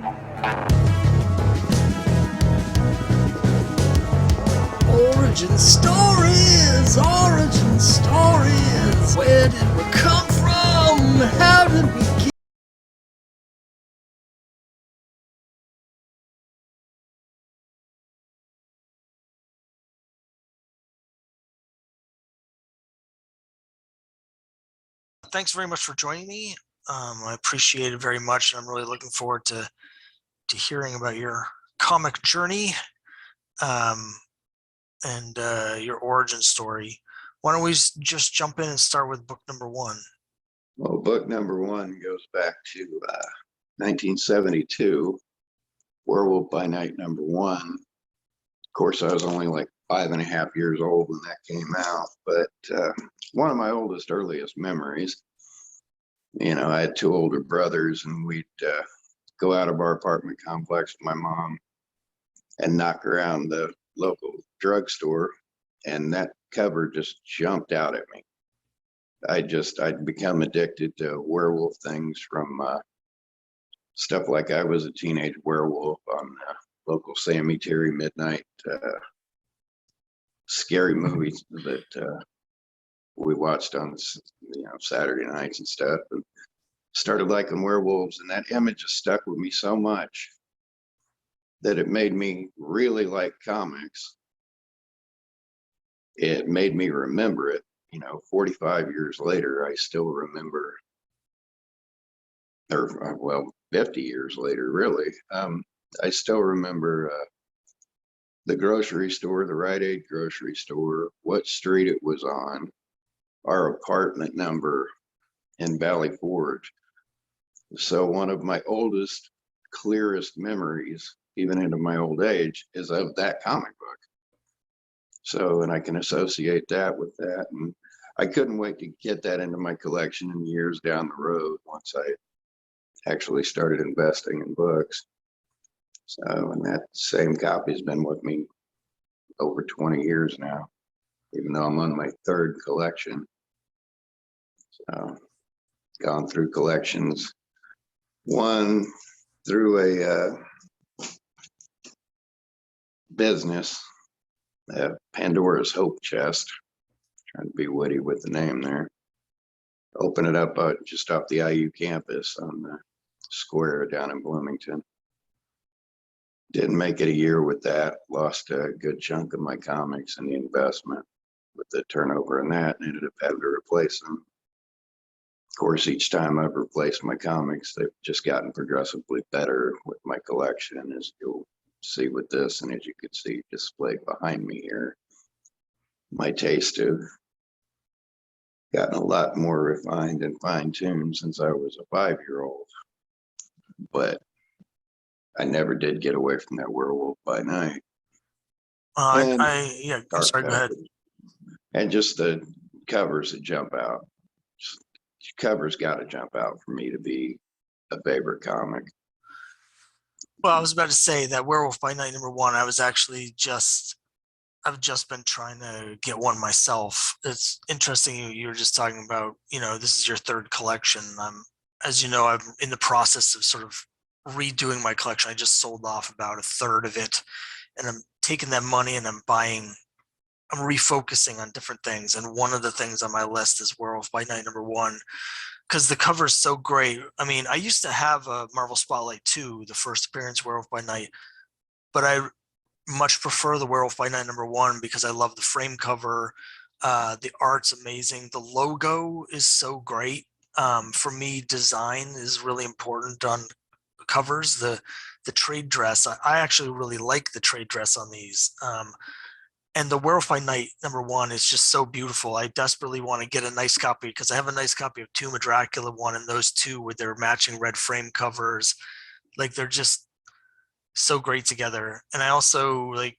Origin stories, origin stories. Where did we come from? How did we get? Thanks very much for joining me. I appreciate it very much. I'm really looking forward to hearing about your comic journey and your origin story. Why don't we just jump in and start with book number one? Well, book number one goes back to 1972, Werewolf by Night number one. Of course, I was only like 5.5 years old when that came out, but one of my oldest, earliest memories. You know, I had two older brothers, and we'd go out of our apartment complex with my mom and knock around the local drugstore, and that cover just jumped out at me. I'd become addicted to werewolf things from stuff like I was a teenage werewolf on the local Sammy Terry midnight scary movies that we watched on Saturday nights and stuff, and started liking werewolves, and that image just stuck with me so much that it made me really like comics. It made me remember it. 45 years later, I still remember, or well, 50 years later, really. I still remember the grocery store, the Rite Aid grocery store, what street it was on, our apartment number in Valley Forge. So one of my oldest, clearest memories, even into my old age, is of that comic book. So, and I can associate that with that. And I couldn't wait to get that into my collection in years down the road once I actually started investing in books. So, and that same copy's been with me over 20 years now, even though I'm on my third collection. So, gone through collections, one through a business, Pandora's Hope Chest. Trying to be witty with the name there. Open it up just off the IU campus on the square down in Bloomington. Didn't make it a year with that. Lost a good chunk of my comics and the investment with the turnover in that, and ended up having to replace them. Of course, each time I've replaced my comics, they've just gotten progressively better with my collection, as you'll see with this, and as you can see displayed behind me here. My taste have gotten a lot more refined and fine-tuned since I was a 5-year-old, but I never did get away from that Werewolf by Night. Sorry, go ahead. And just the covers that jump out. Covers got to jump out for me to be a favorite comic. Well, I was about to say that Werewolf by Night number one, I've just been trying to get one myself. It's interesting you were just talking about, this is your third collection. As you know, I'm in the process of sort of redoing my collection. I just sold off about a third of it, and I'm taking that money and I'm refocusing on different things. And one of the things on my list is Werewolf by Night number one, because the cover is so great. I mean, I used to have a Marvel Spotlight 2, the first appearance Werewolf by Night, but I much prefer the Werewolf by Night number one because I love the frame cover. The art's amazing. The logo is so great. For me, design is really important on covers. The trade dress, I actually really like the trade dress on these. And the Werewolf by Night number one is just so beautiful. I desperately want to get a nice copy because I have a nice copy of Tomb of Dracula one, and those two with their matching red frame covers, like they're just so great together. And I also I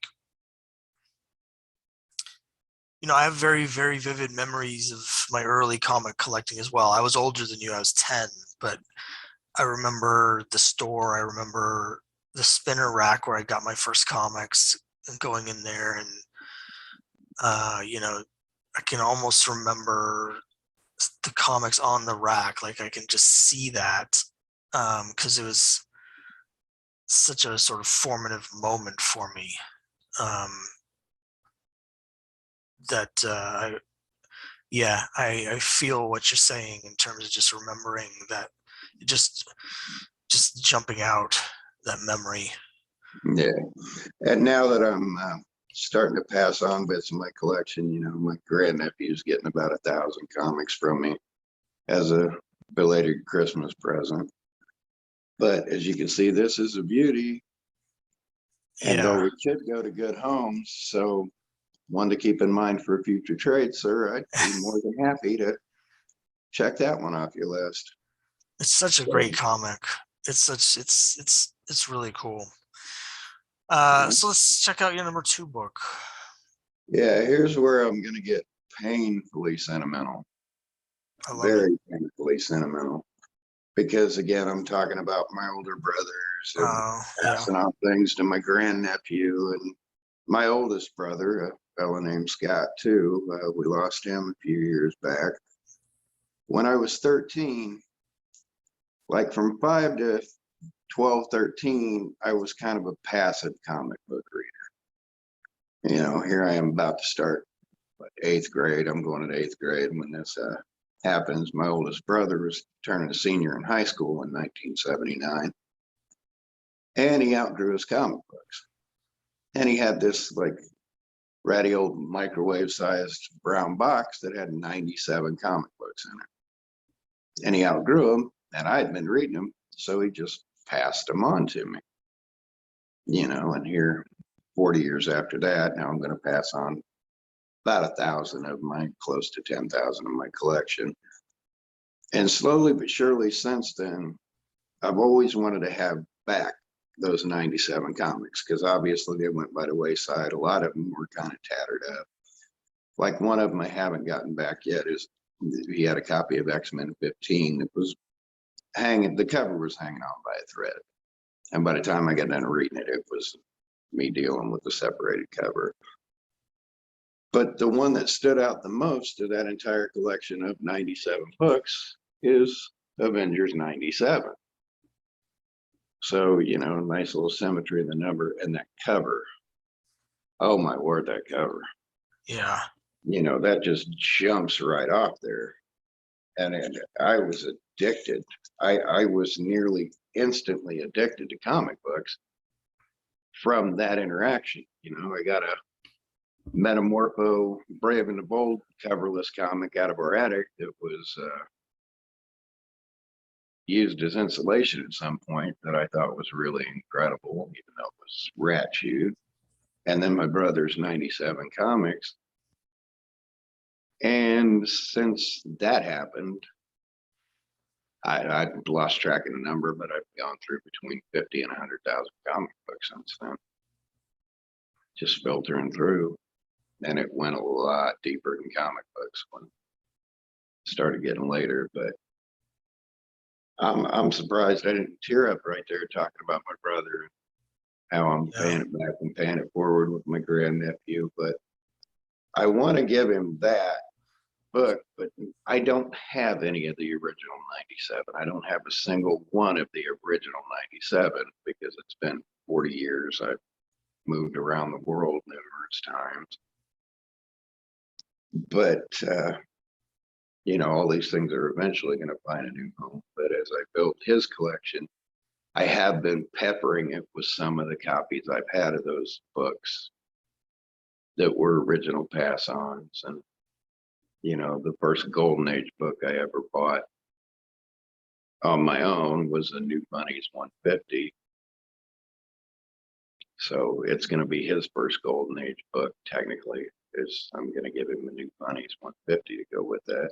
have very, very vivid memories of my early comic collecting as well. I was older than you. I was 10, but I remember the store. I remember the spinner rack where I got my first comics and going in there. And, I can almost remember the comics on the rack. Like I can just see that because it was such a sort of formative moment for me. Um, that I feel what you're saying in terms of just remembering that, just jumping out that memory. Yeah. And now that I'm starting to pass on bits of my collection, you know, my grandnephew's getting about 1,000 comics from me as a belated Christmas present. But as you can see, this is a beauty. And though we should go to good homes, so one to keep in mind for a future trade, sir, I'd be more than happy to check that one off your list. It's such a great comic. It's really cool. So let's check out your number 2 book. Yeah, here's where I'm going to get painfully sentimental. I love Very painfully sentimental. Because again, I'm talking about my older brothers and passing on things to my grandnephew and my oldest brother, a fellow named Scott too. We lost him a few years back. When I was 13, like from 5 to 12, 13, I was kind of a passive comic book reader. You know, here I am about to start 8th grade. I'm going to 8th grade when this happens. My oldest brother was turning a senior in high school in 1979. And he outgrew his comic books. And he had this like ratty old microwave sized brown box that had 97 comic books in it. And he outgrew them, and I had been reading them, so he just passed them on to me. You know, and here 40 years after that, now I'm going to pass on about 1,000 of my, close to 10,000 of my collection. And slowly but surely since then, I've always wanted to have back those 97 comics, because obviously they went by the wayside. A lot of them were kind of tattered up. Like one of them I haven't gotten back yet is, he had a copy of X-Men 15 that was hanging, the cover was hanging on by a thread. And by the time I got done reading it, it was me dealing with the separated cover. But the one that stood out the most of that entire collection of 97 books is Avengers 97. So, you know, nice little symmetry in the number and that cover. Oh my word, that cover. Yeah. You know, that just jumps right off there. And I was addicted. I was nearly instantly addicted to comic books from that interaction. You know, I got a Metamorpho Brave and the Bold coverless comic out of our attic that was used as insulation at some point that I thought was really incredible, even though it was rat chewed. And then my brother's 97 comics. And since that happened, I lost track of the number, but I've gone through between 50 and 100,000 comic books since then. Just filtering through. And it went a lot deeper than comic books when it started getting later, but I'm surprised I didn't tear up right there talking about my brother, how I'm paying it back and paying it forward with my grandnephew. But I want to give him that book, but I don't have any of the original 97. I don't have a single one of the original 97 because it's been 40 years. I've moved around the world numerous times. But you know, all these things are eventually going to find a new home. But as I built his collection, I have been peppering it with some of the copies I've had of those books that were original pass-ons. And, you know, the first Golden Age book I ever bought on my own was a New Bunnies 150. So it's going to be his first Golden Age book, technically, is I'm going to give him a New Bunnies 150 to go with that.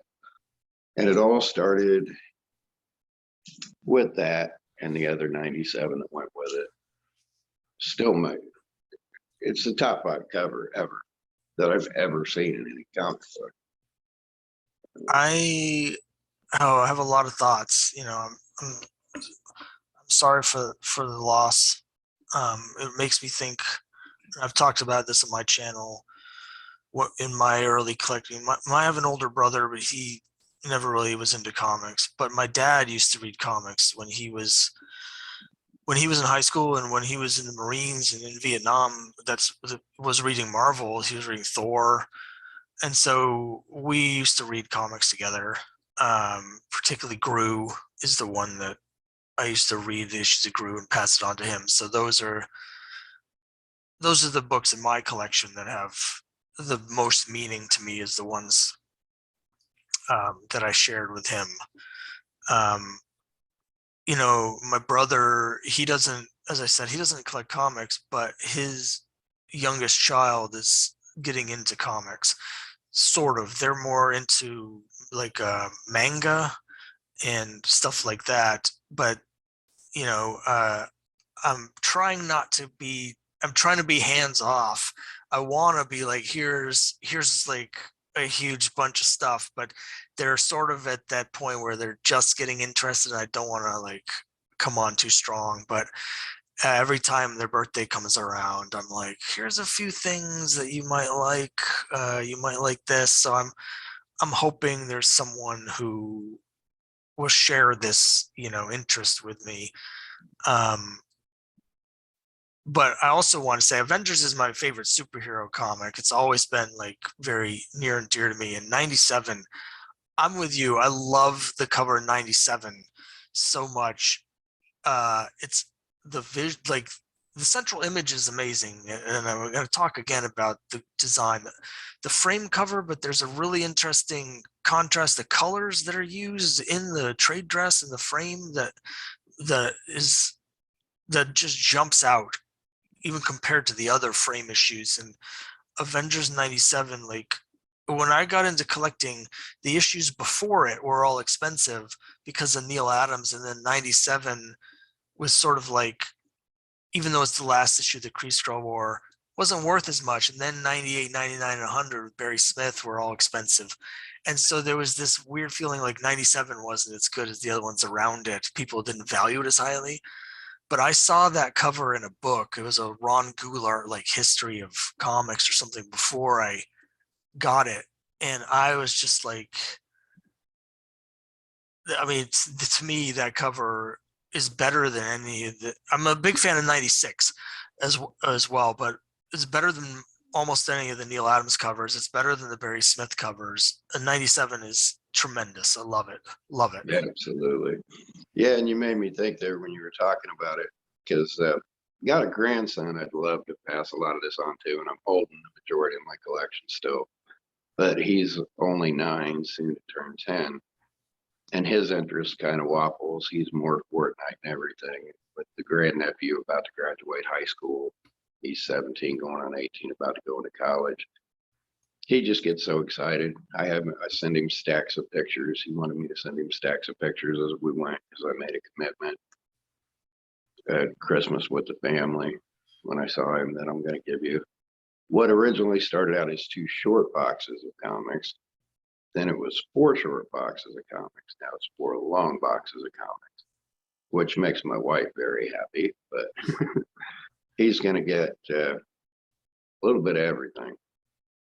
And it all started with that and the other 97 that went with it. Still, it's the top 5 cover ever that I've ever seen in any comic book. I have a lot of thoughts. You know, I'm sorry for the loss. It makes me think. I've talked about this on my channel. What in my early collecting, I have an older brother, but he never really was into comics. But my dad used to read comics when he was when he was in high school and when he was in the Marines and in Vietnam, was reading Marvel. He was reading Thor, and so we used to read comics together. Particularly Gru is the one that I used to read the issues of Gru and pass it on to him. So those are the books in my collection that have the most meaning to me, is the ones that I shared with him. My brother, he doesn't, as I said, he doesn't collect comics, but his youngest child is getting into comics. Sort of. They're more into like manga and stuff like that. But I'm trying to be hands off. I want to be like, here's like a huge bunch of stuff, but they're sort of at that point where they're just getting interested. I don't want to like come on too strong, but every time their birthday comes around, I'm like, here's a few things that you might like. You might like this. So I'm hoping there's someone who will share this, interest with me. But I also want to say Avengers is my favorite superhero comic. It's always been like very near and dear to me. In 97, I'm with you. I love the cover in 97 so much. It's like the central image is amazing. And I'm going to talk again about the design, the frame cover, but there's a really interesting contrast, the colors that are used in the trade dress and the frame that just jumps out, even compared to the other frame issues. And Avengers 97, like when I got into collecting, the issues before it were all expensive because of Neil Adams, and then 97 was sort of like, even though it's the last issue of the Kree War, wasn't worth as much. And then 98, 99, and 100 with Barry Smith were all expensive. And so there was this weird feeling like 97 wasn't as good as the other ones around it. People didn't value it as highly. But I saw that cover in a book. It was a Ron Goulart like history of comics or something before I got it. And I was just like, I mean, to me, that cover is better than any of the. I'm a big fan of 96 as well, but it's better than almost any of the Neil Adams covers. It's better than the Barry Smith covers. And 97 is tremendous. I love it. Love it. Yeah, absolutely. Yeah, and you made me think there when you were talking about it, because got a grandson I'd love to pass a lot of this on to, and I'm holding the majority of my collection still. But he's only 9, soon to turn 10. And his interest kind of waffles. He's more Fortnite and everything. But the grandnephew about to graduate high school, he's 17, going on 18, about to go into college. He just gets so excited. I send him stacks of pictures. He wanted me to send him stacks of pictures as we went, because I made a commitment at Christmas with the family when I saw him that I'm going to give you what originally started out as 2 short boxes of comics. Then it was 4 short boxes of comics. Now it's 4 long boxes of comics, which makes my wife very happy. But he's going to get a little bit of everything.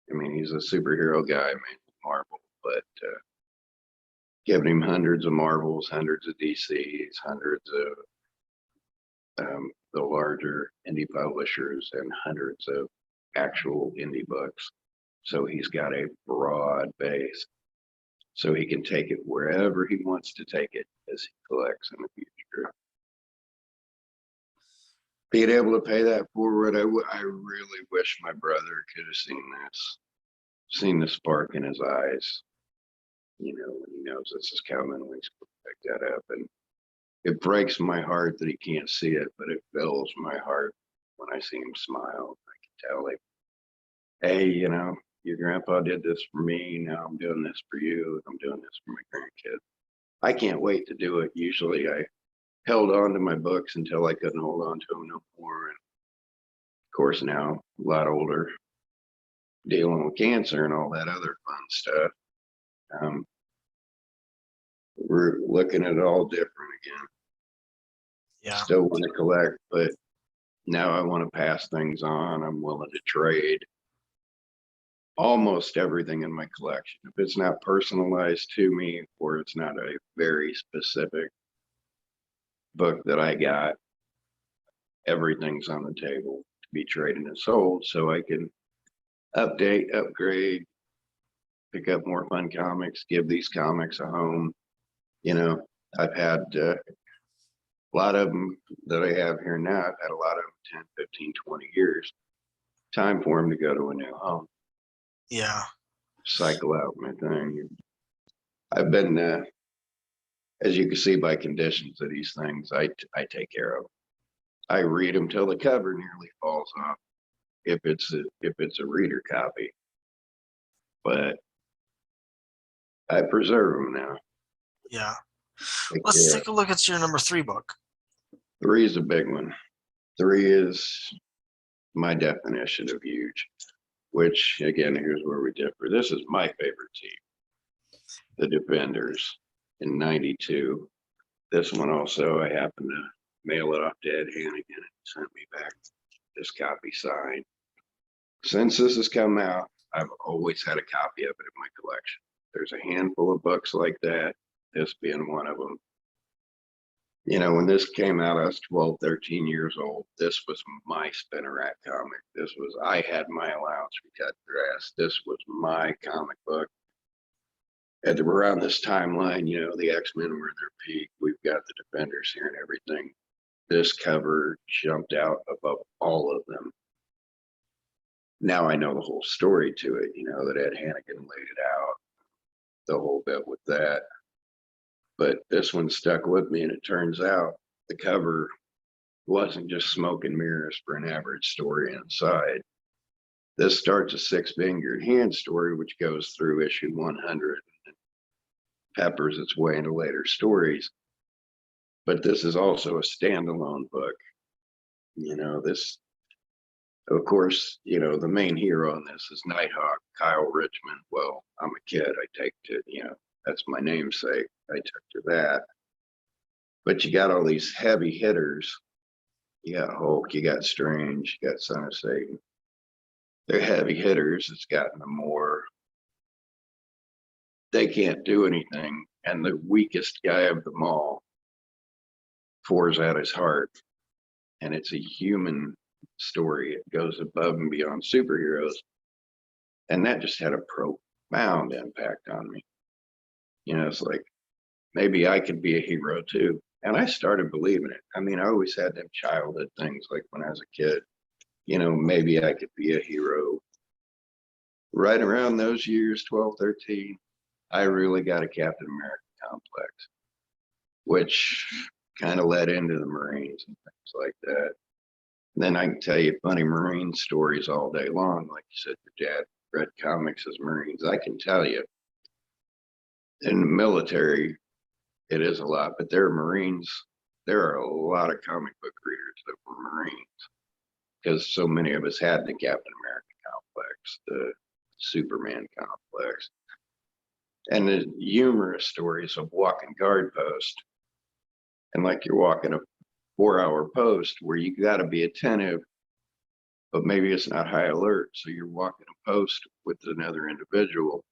I mean, he's a superhero guy, man, Marvel, but giving him hundreds of Marvels, hundreds of DCs, hundreds of the larger indie publishers, and hundreds of actual indie books. So he's got a broad base, so he can take it wherever he wants to take it as he collects in the future. Being able to pay that forward, I really wish my brother could have seen the spark in his eyes, when he knows this is coming, when he's going to pick that up. And it breaks my heart that he can't see it, but it fills my heart when I see him smile. I can tell him, hey, your grandpa did this for me. Now I'm doing this for you. I'm doing this for my grandkids. I can't wait to do it. Usually I held on to my books until I couldn't hold on to them no more. And of course now, a lot older, dealing with cancer and all that other fun stuff. We're looking at it all different again. Yeah. Still want to collect, but now I want to pass things on. I'm willing to trade almost everything in my collection. If it's not personalized to me, or it's not a very specific book that I got, everything's on the table to be traded and sold, so I can update, upgrade, pick up more fun comics, give these comics a home. You know, I've had a lot of them that I have here now. I've had a lot of them 10, 15, 20 years. Time for them to go to a new home. Yeah. Cycle out my thing. I've been, as you can see by conditions of these things, I take care of them. I read them till the cover nearly falls off if it's a reader copy, but I preserve them now. Yeah. Take Let's care. take a look at your number 3 book. 3 is a big one. 3 is my definition of huge, which again, here's where we differ. This is my favorite team, the Defenders in '92. This one also, I happened to mail it off to Ed Hannigan and sent me back this copy signed. Since this has come out, I've always had a copy of it in my collection. There's a handful of books like that, this being one of them. You know, when this came out, I was 12, 13 years old. This was my spinner rack comic. I had my allowance for cut grass. This was my comic book. At around this timeline, you know, the X-Men were at their peak. We've got the Defenders here and everything. This cover jumped out above all of them. Now I know the whole story to it, you know, that Ed Hannigan laid it out, the whole bit with that. But this one stuck with me, and it turns out the cover wasn't just smoke and mirrors for an average story inside. This starts a 6-fingered hand story, which goes through issue 100 and peppers its way into later stories. But this is also a standalone book. You know, this, of course, you know, the main hero on this is Nighthawk, Kyle Richmond. Well, I'm a kid. I take to, you know, that's my namesake. I took to that. But you got all these heavy hitters. You got Hulk, you got Strange, you got Son of Satan. They're heavy hitters. It's gotten them more. They can't do anything. And the weakest guy of them all pours out his heart. And it's a human story. It goes above and beyond superheroes. And that just had a profound impact on me. You know, it's like, maybe I could be a hero too. And I started believing it. I mean, I always had them childhood things like when I was a kid, you know, maybe I could be a hero. Right around those years, 12, 13, I really got a Captain America complex, which kind of led into the Marines and things like that. And then I can tell you funny Marine stories all day long. Like you said, your dad read comics as Marines. I can tell you, in the military, it is a lot, but there are Marines. There are a lot of comic book readers that were Marines because so many of us had the Captain America complex, the Superman complex, and the humorous stories of walking guard post. And like you're walking a 4-hour post where you got to be attentive, but maybe it's not high alert. So you're walking a post with another individual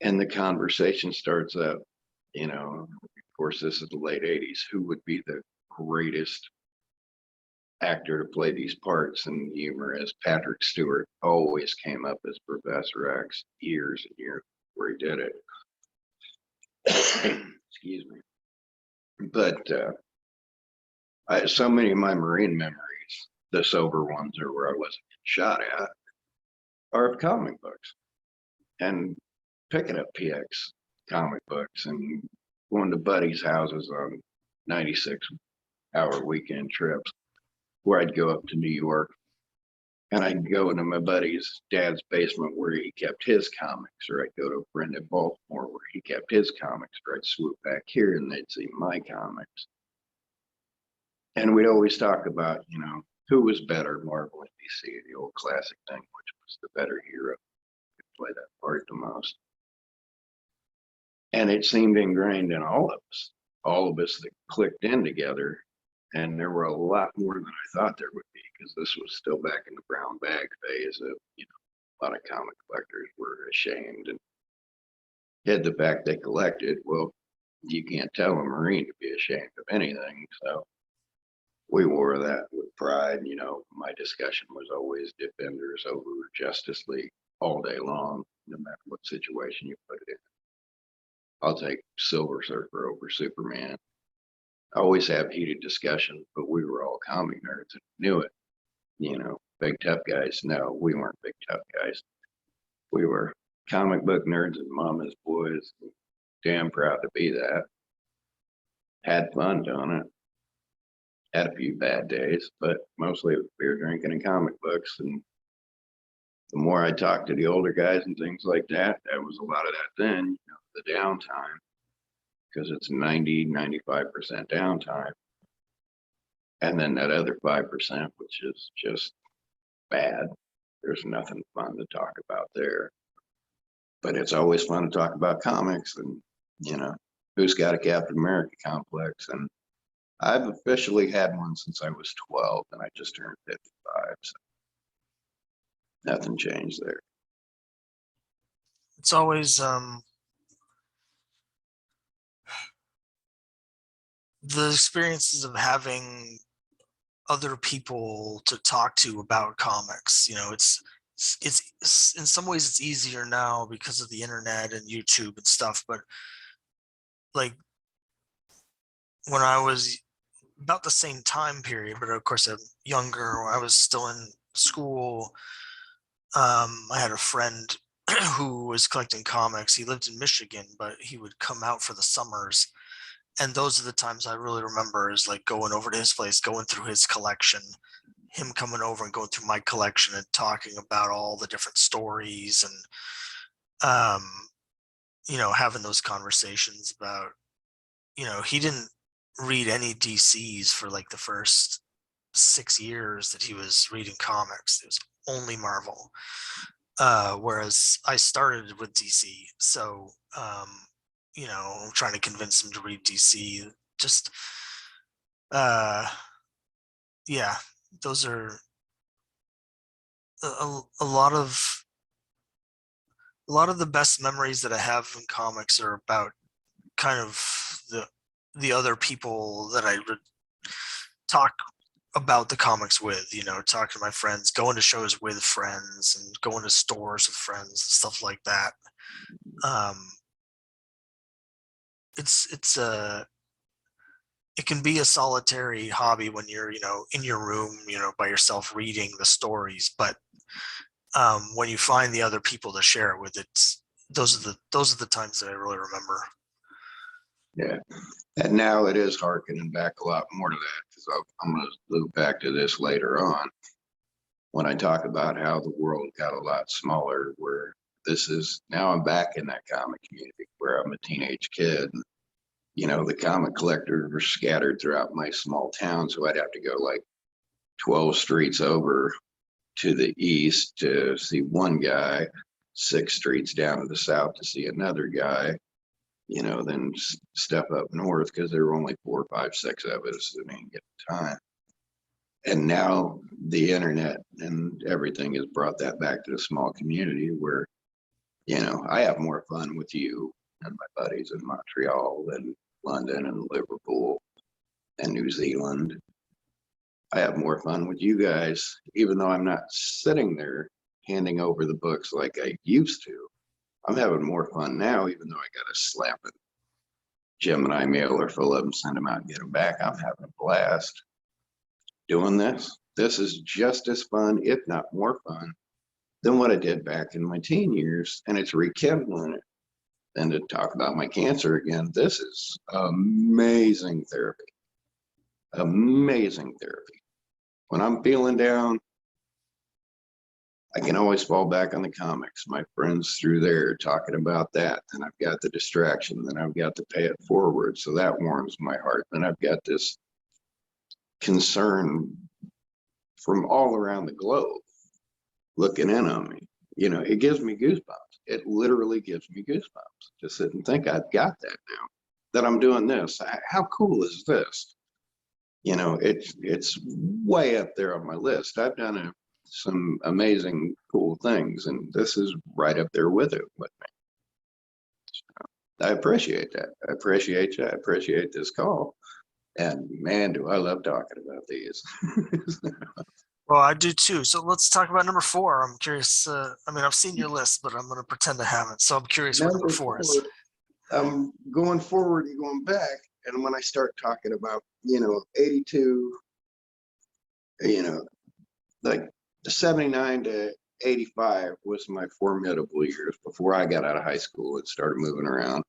and the conversation starts up. You know, of course, this is the late 80s. Who would be the greatest actor to play these parts? And humor as Patrick Stewart always came up as Professor X years and years before he did it. Excuse me. But so many of my Marine memories, the sober ones or where I wasn't shot at, are of comic books. And picking up PX comic books and going to buddies' houses on 96-hour weekend trips where I'd go up to New York and I'd go into my buddy's dad's basement where he kept his comics, or I'd go to a friend in Baltimore where he kept his comics, or I'd swoop back here and they'd see my comics. And we'd always talk about, you know, who was better, Marvel and DC, the old classic thing, which was the better hero, could play that part the most. And it seemed ingrained in all of us that clicked in together. And there were a lot more than I thought there would be, because this was still back in the brown bag phase of, you know, a lot of comic collectors were ashamed and hid the fact they collected. Well, you can't tell a Marine to be ashamed of anything. So we wore that with pride. You know, my discussion was always Defenders over Justice League all day long, no matter what situation you put it in. I'll take Silver Surfer over Superman. I always have heated discussion, but we were all comic nerds and knew it. You know, big tough guys. No, we weren't big tough guys. We were comic book nerds and mama's boys. Damn proud to be that. Had fun doing it. Had a few bad days, but mostly it was beer drinking and comic books. And the more I talked to the older guys and things like that, that was a lot of that then, you know, the downtime, because it's 90–95% downtime. And then that other 5%, which is just bad. There's nothing fun to talk about there. But it's always fun to talk about comics and, you know, who's got a Captain America complex. And I've officially had one since I was 12 and I just turned 55. So nothing changed there. It's always the experiences of having other people to talk to about comics. You know, it's in some ways it's easier now because of the internet and YouTube and stuff, but like when I was about the same time period, but of course I'm younger, when I was still in school, I had a friend who was collecting comics. He lived in Michigan, but he would come out for the summers. And those are the times I really remember, is like going over to his place, going through his collection, him coming over and going through my collection and talking about all the different stories and, you know, having those conversations about, you know, he didn't read any DCs for like the first 6 years that he was reading comics. It was only Marvel. Whereas I started with DC. So, you know, I'm trying to convince him to read DC. Just, yeah, those are a lot of the best memories that I have in comics are about kind of the other people that I would talk about the comics with, you know, talking to my friends, going to shows with friends and going to stores with friends, stuff like that. It can be a solitary hobby when you're, you know, in your room, you know, by yourself reading the stories, but when you find the other people to share it with, those are the times that I really remember. Yeah. And now it is harkening back a lot more to that, because I'm going to loop back to this later on when I talk about how the world got a lot smaller, where this is now I'm back in that comic community where I'm a teenage kid. You know, the comic collectors were scattered throughout my small town, so I'd have to go like 12 streets over to the east to see one guy, 6 streets down to the south to see another guy, you know, then step up north because there were only 4, 5, 6 of us at any given time. And now the internet and everything has brought that back to the small community where, you know, I have more fun with you and my buddies in Montreal than London and Liverpool and New Zealand. I have more fun with you guys, even though I'm not sitting there handing over the books like I used to. I'm having more fun now, even though I got to slap a Gemini mailer full of them, send them out and get them back. I'm having a blast doing this. This is just as fun, if not more fun, than what I did back in my teen years. And it's rekindling it. And to talk about my cancer again, this is amazing therapy. Amazing therapy. When I'm feeling down, I can always fall back on the comics. My friends through there talking about that. Then I've got the distraction. Then I've got to pay it forward. So that warms my heart. Then I've got this concern from all around the globe looking in on me. You know, it gives me goosebumps. It literally gives me goosebumps to sit and think I've got that now, that I'm doing this. How cool is this? You know, it's way up there on my list. I've done some amazing, cool things, and this is right up there with it with me. So I appreciate that. I appreciate you. I appreciate this call. And man, do I love talking about these. Well, I do too. So let's talk about number 4. I'm curious. I mean, I've seen your list, but I'm going to pretend I haven't. So I'm curious what number 4 is. I'm going forward and going back. And when I start talking about, 82, like 79 to 85 was my formidable years before I got out of high school and started moving around.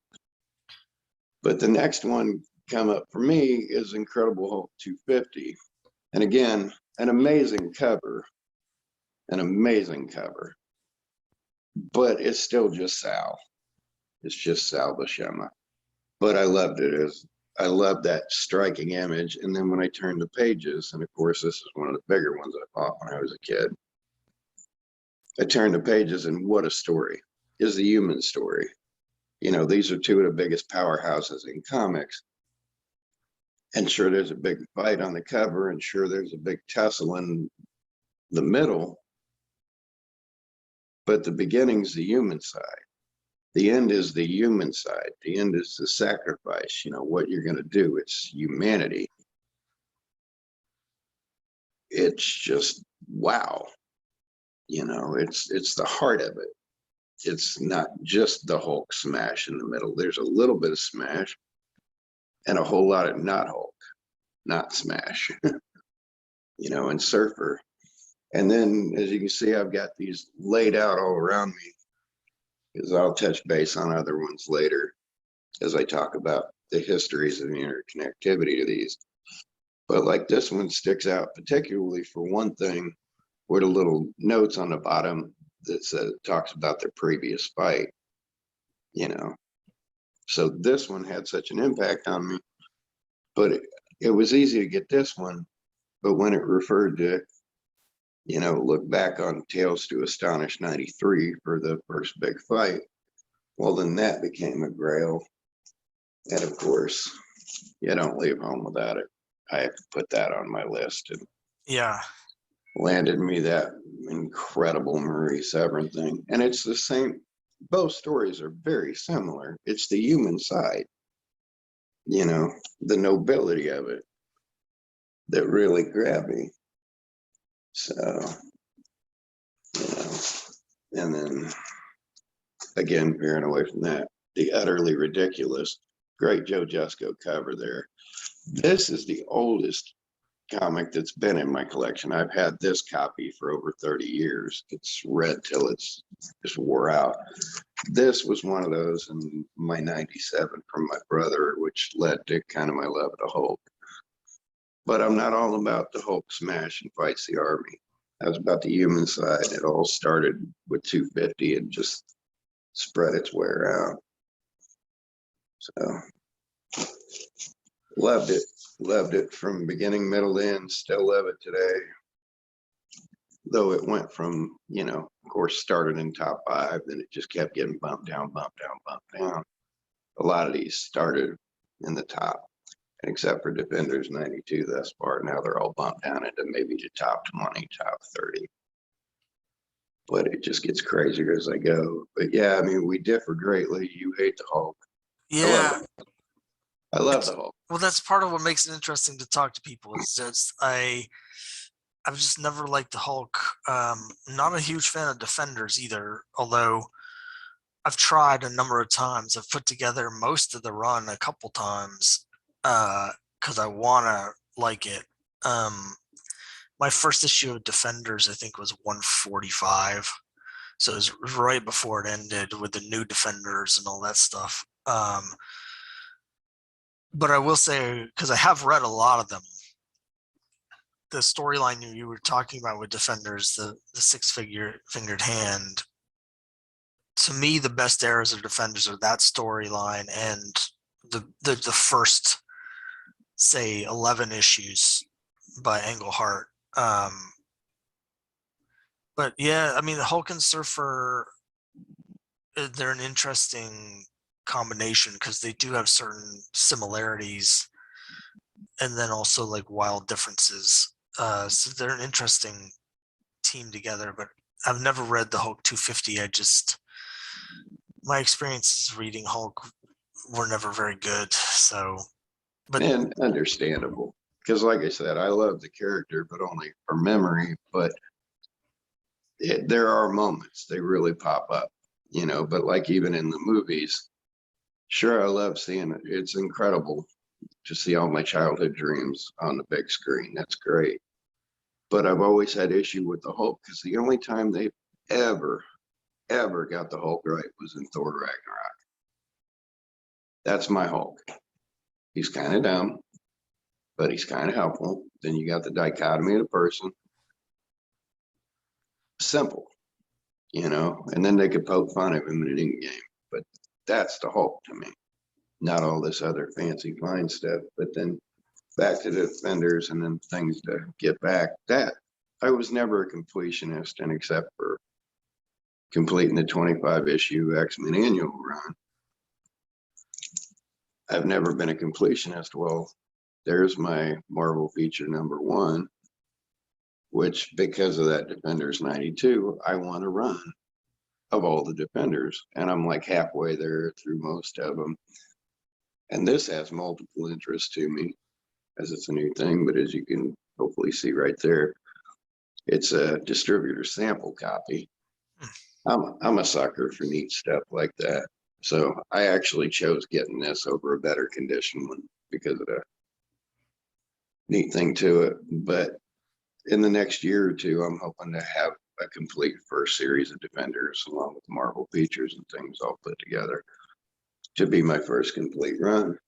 But the next one come up for me is Incredible Hulk 250. And again, an amazing cover, but it's still just Sal. It's just Sal Buscema. But I loved it. I loved that striking image. And then when I turned the pages, and of course, this is one of the bigger ones I bought when I was a kid. I turned the pages, and what a story is the human story. These are two of the biggest powerhouses in comics. And sure, there's a big fight on the cover, and sure, there's a big tussle in the middle. But the beginning's the human side. The end is the human side. The end is the sacrifice, what you're going to do. It's humanity. It's just, wow. It's the heart of it. It's not just the Hulk smash in the middle. There's a little bit of smash and a whole lot of not Hulk, not smash, and Surfer. And then, as you can see, I've got these laid out all around me, because I'll touch base on other ones later as I talk about the histories and the interconnectivity to these. But like this one sticks out particularly for one thing, with a little notes on the bottom that talks about their previous fight, So this one had such an impact on me, but it was easy to get this one. But when it referred to, look back on Tales to Astonish 93 for the first big fight, well, then that became a grail. And of course, you don't leave home without it. I have to put that on my list. And Yeah. landed me that incredible Marie Severin thing. And it's the same. Both stories are very similar. It's the human side, the nobility of it that really grabbed me. So, and then again, veering away from that, the Utterly Ridiculous, great Joe Jusko cover there. This is the oldest comic that's been in my collection. I've had this copy for over 30 years. It's read till it's just wore out. This was one of those in my 97 from my brother, which led to kind of my love of the Hulk. But I'm not all about the Hulk smash and fights the army. I was about the human side. It all started with 250 and just spread its way around. So loved it from beginning, middle to end. Still love it today. Though it went from, of course, started in top 5, then it just kept getting bumped down. A lot of these started in the top, and except for Defenders 92 thus far, now they're all bumped down into maybe the top 20, top 30. But it just gets crazier as I go. But yeah, we differ greatly. You hate the Hulk. Yeah. I love the Hulk. Well, that's part of what makes it interesting to talk to people. Is just I've just never liked the Hulk. Not a huge fan of Defenders either, although I've tried a number of times. I've put together most of the run a couple times because I want to like it. My first issue of Defenders, I think, was 145. So it was right before it ended with the new Defenders and all that stuff. But I will say, because I have read a lot of them, the storyline you were talking about with Defenders, the six-fingered hand, to me, the best eras of Defenders are that storyline and the first, say, 11 issues by Englehart. But yeah, the Hulk and Surfer, they're an interesting combination because they do have certain similarities and then also like wild differences. So they're an interesting team together, but I've never read the Hulk 250. My experiences reading Hulk were never very good. So But And understandable. Because like I said, I love the character, but only for memory. But there are moments they really pop up, but like even in the movies, sure, I love seeing it. It's incredible to see all my childhood dreams on the big screen. That's great. But I've always had issue with the Hulk because the only time they ever, ever got the Hulk right was in Thor Ragnarok. That's my Hulk. He's kind of dumb, but he's kind of helpful. Then you got the dichotomy of the person. Simple, and then they could poke fun of him in an in game. But that's the Hulk to me. Not all this other fancy fine stuff. But then back to the Defenders and then things to get back. That I was never a completionist, and except for completing the 25 issue X-Men annual run, I've never been a completionist. Well, there's my Marvel feature #1, which because of that Defenders 92, I want to run of all the Defenders. And I'm like halfway there through most of them. And this has multiple interests to me as it's a new thing, but as you can hopefully see right there, it's a distributor sample copy. I'm a sucker for neat stuff like that. So I actually chose getting this over a better condition one because of the neat thing to it. But in the next year or two, I'm hoping to have a complete first series of Defenders along with Marvel features and things all put together to be my first complete run.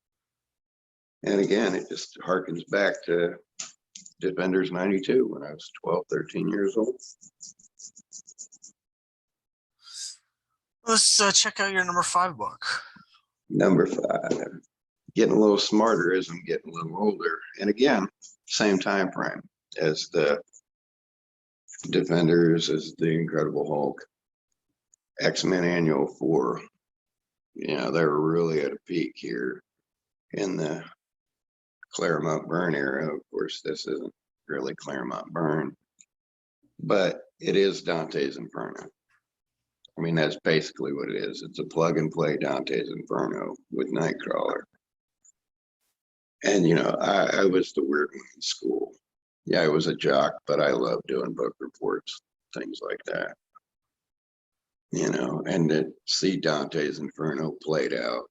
And again, it just harkens back to Defenders 92 when I was 12, 13 years old. let's check out your #5 book. #5, getting a little smarter as I'm getting a little older. And again, same time frame as the Defenders, as the Incredible Hulk. X-Men Annual 4. They were really at a peak here in the Claremont Byrne era. Of course, this isn't really Claremont Byrne, but it is Dante's Inferno. I mean, that's basically what it is. It's a plug and play Dante's Inferno with Nightcrawler. And, I was the weird one in school. Yeah, I was a jock, but I loved doing book reports, things like that. And to see Dante's Inferno played out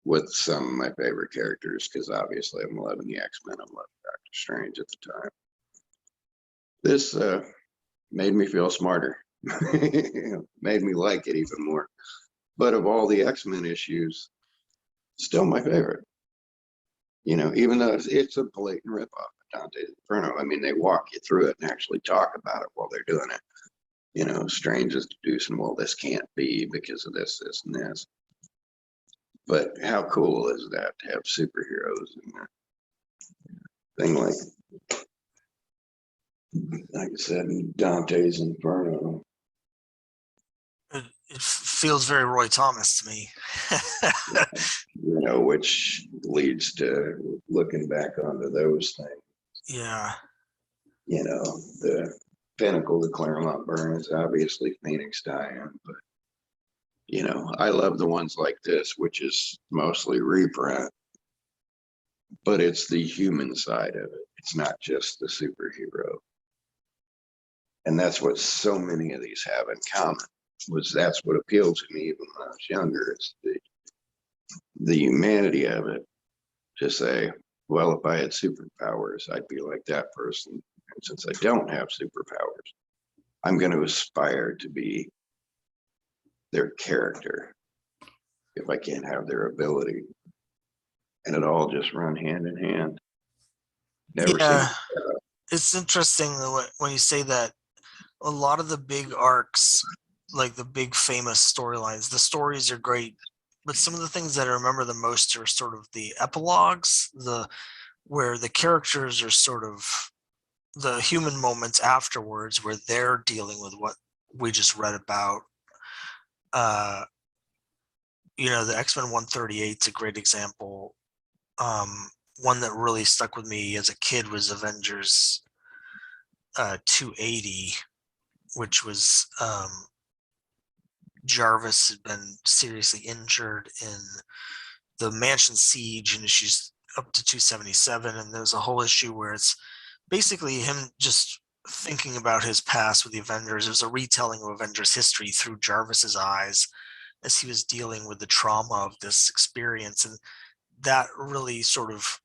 with some of my favorite characters, because obviously I'm loving the X-Men, I'm loving Doctor Strange at the time. This made me feel smarter, made me like it even more. But of all the X-Men issues, still my favorite. Even though it's a blatant ripoff of Dante's Inferno. I mean, they walk you through it and actually talk about it while they're doing it. Strange is deducing, well, this can't be because of this, this, and this. But how cool is that to have superheroes in there? Thing like I said, Dante's Inferno. It feels very Roy Thomas to me. Which leads to looking back onto those things. Yeah. The pinnacle of Claremont Byrne is obviously Phoenix Diane, but I love the ones like this, which is mostly reprint, but it's the human side of it. It's not just the superhero. And that's what so many of these have in common, that's what appealed to me even when I was younger. It's the humanity of it, to say, well, if I had superpowers, I'd be like that person. And since I don't have superpowers, I'm going to aspire to be their character if I can't have their ability. And it all just run hand in hand. Never Yeah. seen It's interesting when you say that. A lot of the big arcs, like the big famous storylines, the stories are great, but some of the things that I remember the most are sort of the epilogues, where the characters are sort of the human moments afterwards, where they're dealing with what we just read about. The X-Men 138 is a great example. One that really stuck with me as a kid was Avengers 280, which was Jarvis had been seriously injured in the mansion siege, and she's up to 277, and there's a whole issue where it's basically him just thinking about his past with the Avengers. It was a retelling of Avengers history through Jarvis's eyes as he was dealing with the trauma of this experience, and that really sort of,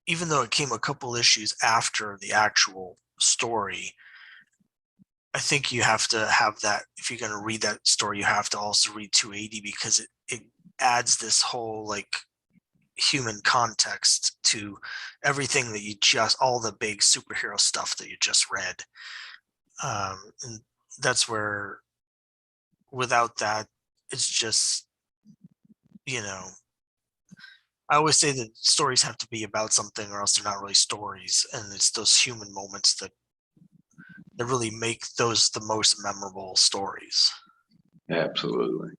even though it came a couple issues after the actual story, I think you have to have that. If you're going to read that story, you have to also read 280, because it adds this whole like human context to everything that you just, all the big superhero stuff that you just read. And that's where, without that, it's just, you know, I always say that stories have to be about something or else they're not really stories. And it's those human moments that really make those the most memorable stories. Absolutely.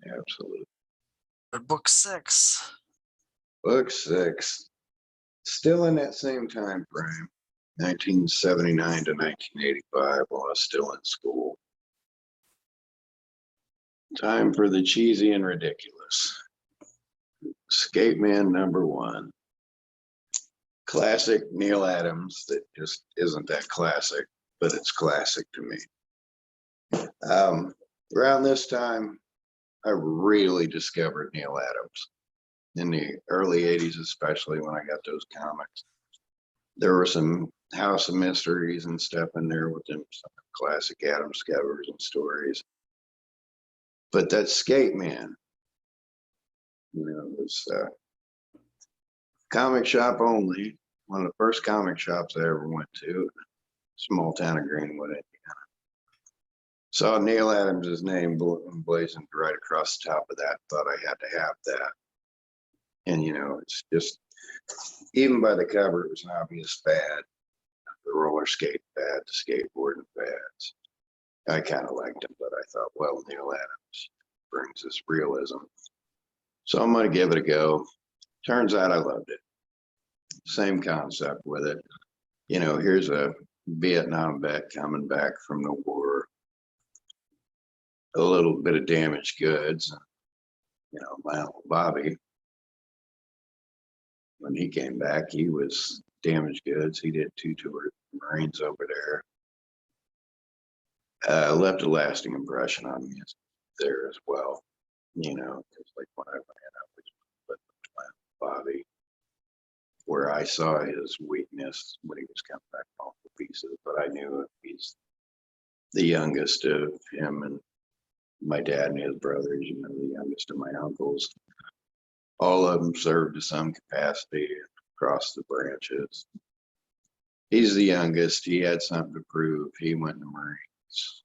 Absolutely. But book 6. Book 6. Still in that same time frame, 1979 to 1985, while I was still in school. Time for the cheesy and ridiculous. Skateman #1. Classic Neil Adams that just isn't that classic, but it's classic to me. Around this time, I really discovered Neil Adams. In the early 80s, especially when I got those comics. There were some House of Mysteries and stuff in there with them, some classic Adams covers and stories. But that Skateman, was comic shop only. One of the first comic shops I ever went to, small town of Greenwood, Indiana. Saw Neil Adams' name blazoned right across the top of that. Thought I had to have that. And, it's just, even by the cover, it was an obvious fad. The roller skate fad, the skateboarding fads. I kind of liked him, but I thought, well, Neil Adams brings this realism. So I'm going to give it a go. Turns out I loved it. Same concept with it. Here's a Vietnam vet coming back from the war. A little bit of damaged goods. My Uncle Bobby, when he came back, he was damaged goods. He did 2 tours, Marines over there. Left a lasting impression on me there as well. Because like when I went in, I was with my Uncle Bobby, where I saw his weakness when he was coming back off the pieces. But I knew he's the youngest of him and my dad and his brothers, the youngest of my uncles. All of them served to some capacity across the branches. He's the youngest. He had something to prove. He went in the Marines.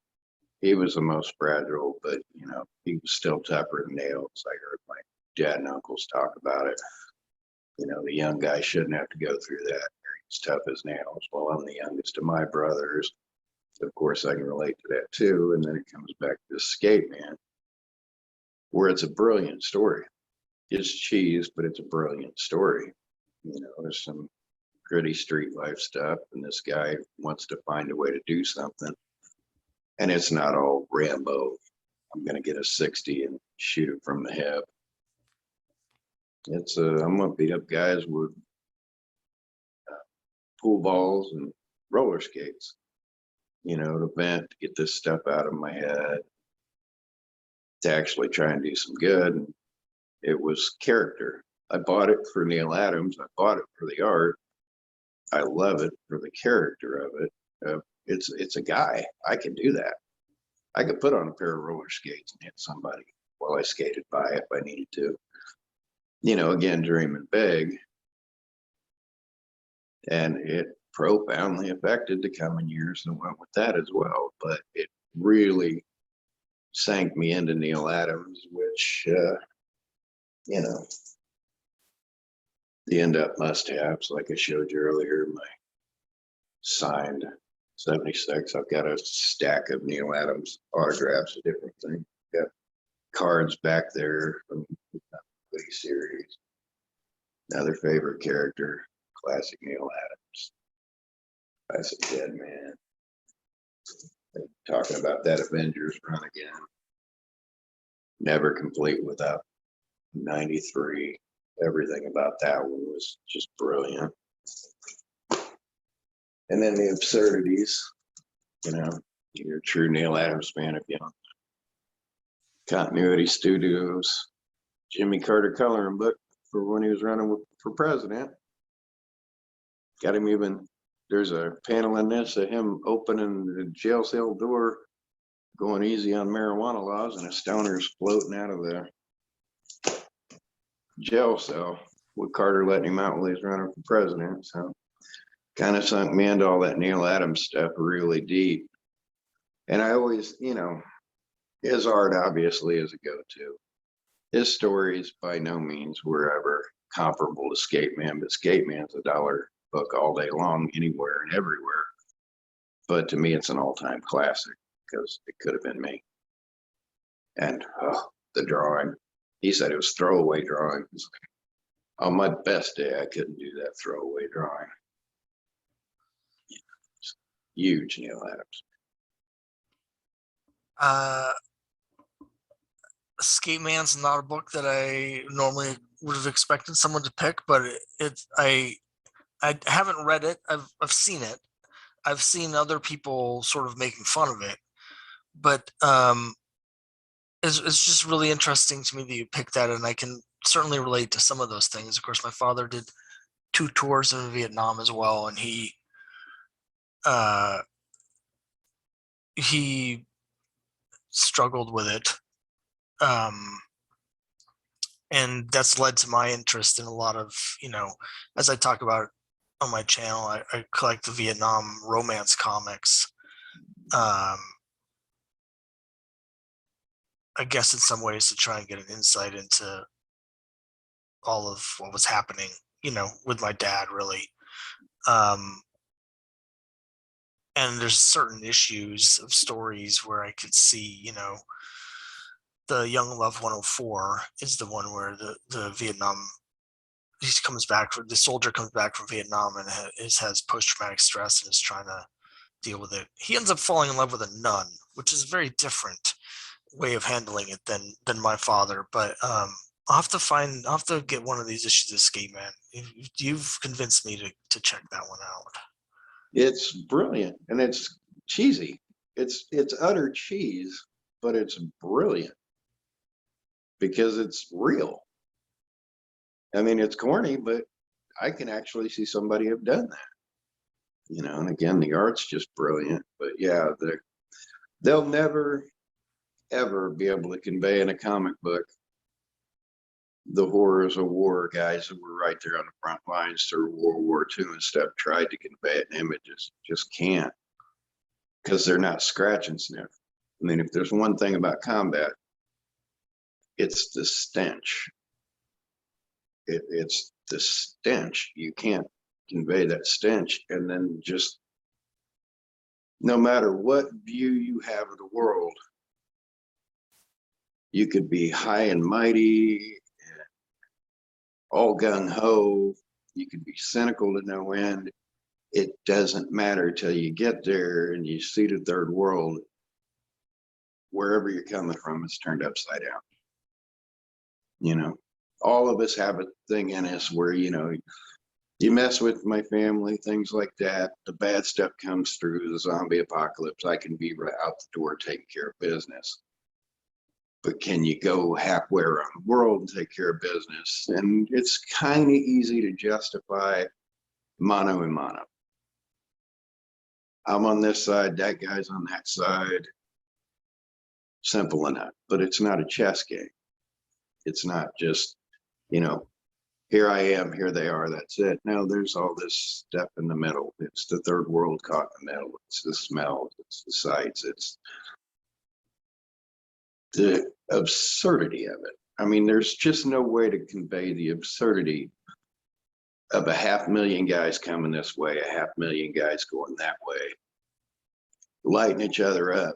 He was the most fragile, but, he was still tougher than nails. I heard my dad and uncles talk about it. The young guy shouldn't have to go through that. He's tough as nails. Well, I'm the youngest of my brothers. Of course, I can relate to that too. And then it comes back to Skateman, where it's a brilliant story. It's cheese, but it's a brilliant story. There's some gritty street life stuff, and this guy wants to find a way to do something. And it's not all Rambo. I'm going to get a 60 and shoot it from the hip. It's I'm going to beat up guys with pool balls and roller skates, to vent, to get this stuff out of my head, to actually try and do some good. And it was character. I bought it for Neil Adams. I bought it for the art. I love it for the character of it. It's a guy. I can do that. I could put on a pair of roller skates and hit somebody while I skated by if I needed to. Again, dreaming big. And it profoundly affected the coming years that went with that as well. But it really sank me into Neil Adams, which, the end-up must-haves, like I showed you earlier, my signed 76. I've got a stack of Neil Adams autographs of different things. Got cards back there from the Woody series. Another favorite character, classic Neil Adams. Classic Dead Man. Talking about that Avengers run again. Never complete without 93. Everything about that one was just brilliant. And then the absurdities, you're a true Neil Adams fan if you don't. Continuity Studios, Jimmy Carter coloring book for when he was running for president. Got him even, there's a panel in this of him opening the jail cell door, going easy on marijuana laws, and a stoner's floating out of the jail cell with Carter letting him out while he's running for president. So kind of sunk me into all that Neil Adams stuff really deep. And I always, his art obviously is a go-to. His stories by no means were ever comparable to Skateman, but Skateman's $1 book all day long, anywhere and everywhere. But to me, it's an all-time classic because it could have been me. And the drawing, he said it was throwaway drawings. On my best day, I couldn't do that throwaway drawing. Huge Neil Adams. Skateman's not a book that I normally would have expected someone to pick, but I haven't read it. I've seen it. I've seen other people sort of making fun of it, but it's just really interesting to me that you picked that, and I can certainly relate to some of those things. Of course, my father did 2 tours in Vietnam as well, and he struggled with it. And that's led to my interest in a lot of, as I talk about on my channel, I collect the Vietnam romance comics. I guess in some ways to try and get an insight into all of what was happening, with my dad, really. And there's certain issues of stories where I could see, the Young Love 104 is the one where the Vietnam, the soldier comes back from Vietnam and has post-traumatic stress and is trying to deal with it. He ends up falling in love with a nun, which is a very different way of handling it than my father. But I'll have to get one of these issues of Skateman. You've convinced me to check that one out. It's brilliant, and it's cheesy. It's utter cheese, but it's brilliant because it's real. I mean, it's corny, but I can actually see somebody have done that. And again, the art's just brilliant. But yeah, they'll never, ever be able to convey in a comic book the horrors of war. Guys who were right there on the front lines through World War II and stuff tried to convey it in images, just can't, because they're not scratch and sniff. I mean, if there's one thing about combat, it's the stench. It's the stench. You can't convey that stench. And then just no matter what view you have of the world, you could be high and mighty, all gung-ho, you could be cynical to no end. It doesn't matter till you get there and you see the third world. Wherever you're coming from, it's turned upside down. All of us have a thing in us where, you mess with my family, things like that. The bad stuff comes through, the zombie apocalypse. I can be right out the door taking care of business. But can you go halfway around the world and take care of business? And it's kind of easy to justify mano a mano. I'm on this side, that guy's on that side. Simple enough, but it's not a chess game. It's not just, here I am, here they are, that's it. No, there's all this stuff in the middle. It's the third world caught in the middle. It's the smells, it's the sights, it's the absurdity of it. I mean, there's just no way to convey the absurdity of 500,000 guys coming this way, 500,000 guys going that way, lighting each other up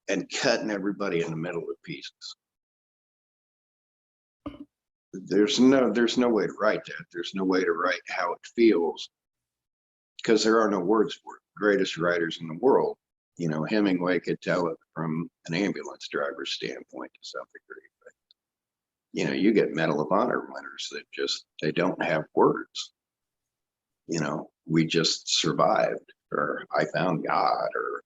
and cutting everybody in the middle of pieces. There's no way to write that. There's no way to write how it feels because there are no words for it. Greatest writers in the world. Hemingway could tell it from an ambulance driver's standpoint to some degree. You know, you get Medal of Honor winners that just, they don't have words. You know, we just survived, or I found God, or,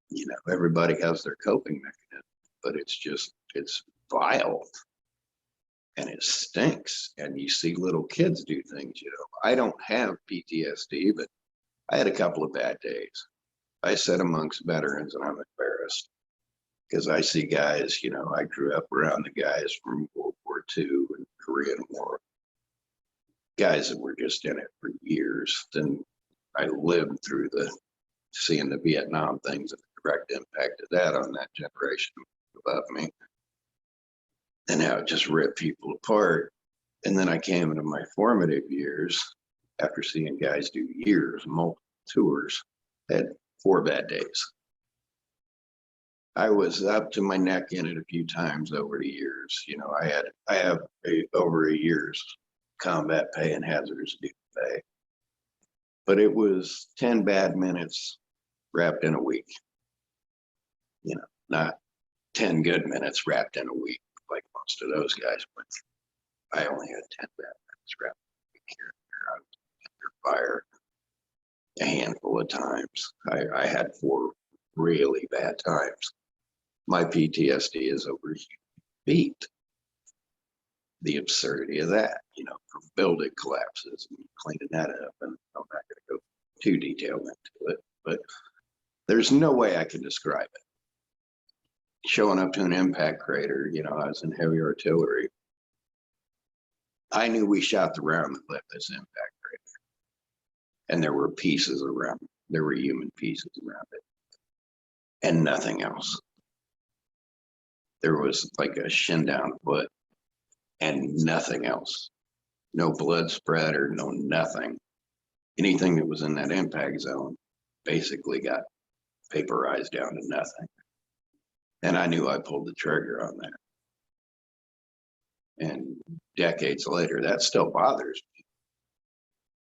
you know, everybody has their coping mechanism, but it's just, it's vile and it stinks. And you see little kids do things, you know. I don't have PTSD, but I had a couple of bad days. I sit amongst veterans and I'm embarrassed because I see guys, you know, I grew up around the guys from World War II and Korean War, guys that were just in it for years. Then I lived through seeing the Vietnam things and the direct impact of that on that generation above me, and how it just ripped people apart. And then I came into my formative years after seeing guys do years, multiple tours, had 4 bad days. I was up to my neck in it a few times over the years. You know, I have over a year's combat pay and hazardous duty pay, but it was 10 bad minutes wrapped in a week. You know, not 10 good minutes wrapped in a week like most of those guys went through. I only had 10 bad minutes wrapped in a week here and there. I was under fire a handful of times. I had 4 really bad times. My PTSD is over feet. The absurdity of that, you know, from building collapses and cleaning that up. And I'm not going to go too detailed into it, but there's no way I can describe it. Showing up to an impact crater, you know, I was in heavy artillery. I knew we shot the round that lit this impact crater. And there were pieces around it. There were human pieces around it. And nothing else. There was like a shin down foot and nothing else. No blood spread or no nothing. Anything that was in that impact zone basically got vaporized down to nothing. And I knew I pulled the trigger on that. And decades later, that still bothers me.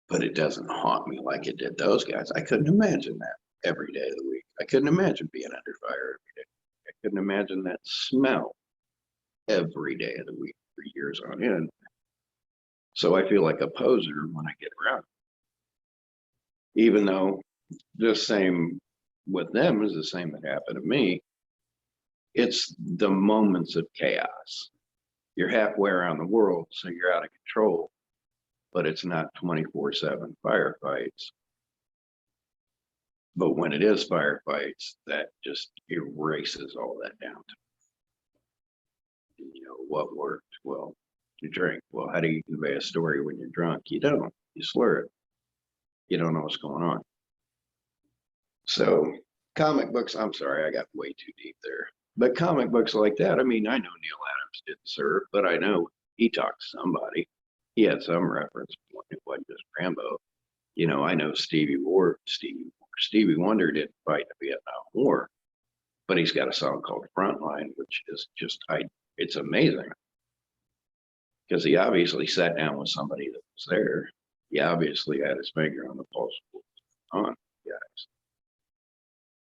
But it doesn't haunt me like it did those guys. I couldn't imagine that every day of the week. I couldn't imagine being under fire every day. I couldn't imagine that smell every day of the week for years on end. So I feel like a poser when I get around. Even though the same with them is the same that happened to me. It's the moments of chaos. You're halfway around the world, so you're out of control, but it's not 24/7 firefights. But when it is firefights, that just erases all that down to, you know, what worked? Well, you drink. Well, how do you convey a story when you're drunk? You don't. You slur it. You don't know what's going on. So comic books, I'm sorry, I got way too deep there. But comic books like that, I mean, I know Neil Adams didn't serve, but I know he talked to somebody. He had some reference point. It wasn't just Rambo. You know, I know Stevie Wonder didn't fight in the Vietnam War, but he's got a song called Frontline, which is just, it's amazing. Because he obviously sat down with somebody that was there. He obviously had his finger on the pulse on guys.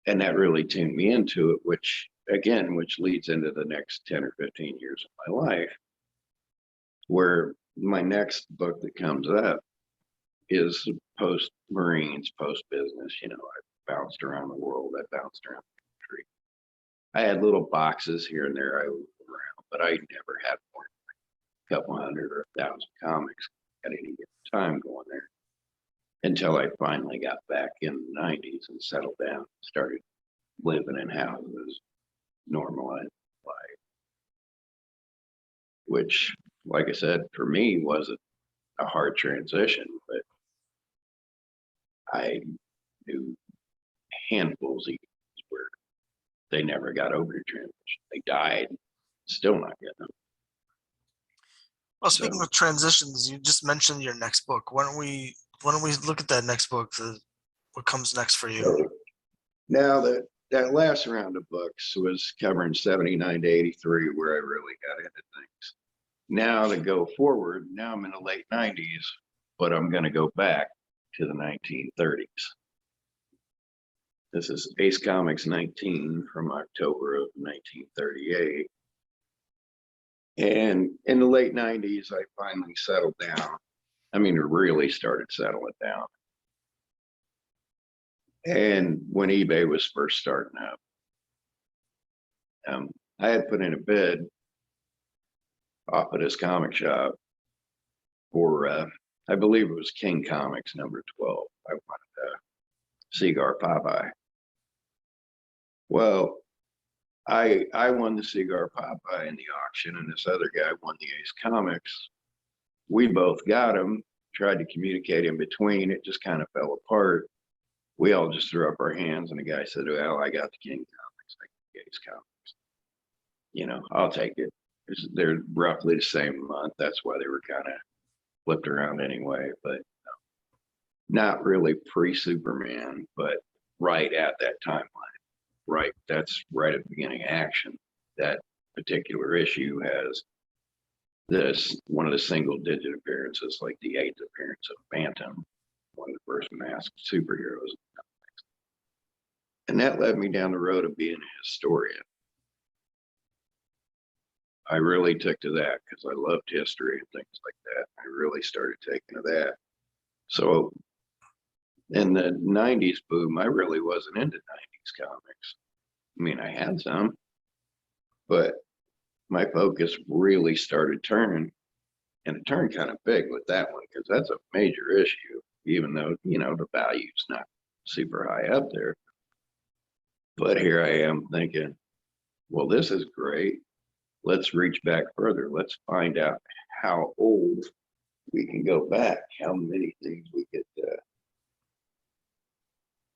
And that really tuned me into it, which leads into the next 10 or 15 years of my life, where my next book that comes up is post Marines, post business. You know, I bounced around the world. I bounced around the country. I had little boxes here and there I moved around, but I never had more than a couple hundred or 1,000 comics at any given time going there, until I finally got back in the 90s and settled down, started living in houses, normalized life, which, like I said, for me wasn't a hard transition, but I knew handfuls of where they never got over the transition. They died, still not getting them. Well, speaking of transitions, you just mentioned your next book. Why don't we look at that next book? What comes next for you? Now that last round of books was covering 79 to 83, where I really got into things. Now to go forward, now I'm in the late 90s, but I'm going to go back to the 1930s. This is Ace Comics 19 from October of 1938. And in the late 90s, I finally settled down. I mean, really started settling down. And when eBay was first starting up, I had put in a bid off of this comic shop for, I believe it was King Comics number 12. I wanted Cigar Popeye. Well, I won the Cigar Popeye in the auction, and this other guy won the Ace Comics. We both got him, tried to communicate in between. It just kind of fell apart. We all just threw up our hands, and the guy said, well, I got the King Comics, I got the Ace Comics. You know, I'll take it. They're roughly the same month. That's why they were kind of flipped around anyway, but not really pre-Superman, but right at that timeline. Right, that's right at the beginning of Action. That particular issue has this one of the single digit appearances, like the 8th appearance of Phantom, one of the first masked superheroes. And that led me down the road of being a historian. I really took to that because I loved history and things like that. I really started taking to that. So in the 90s boom, I really wasn't into 90s comics. I mean, I had some, but my focus really started turning, and it turned kind of big with that one because that's a major issue, even though, you know, the value's not super high up there. But here I am thinking, well, this is great. Let's reach back further. Let's find out how old we can go back, how many things we could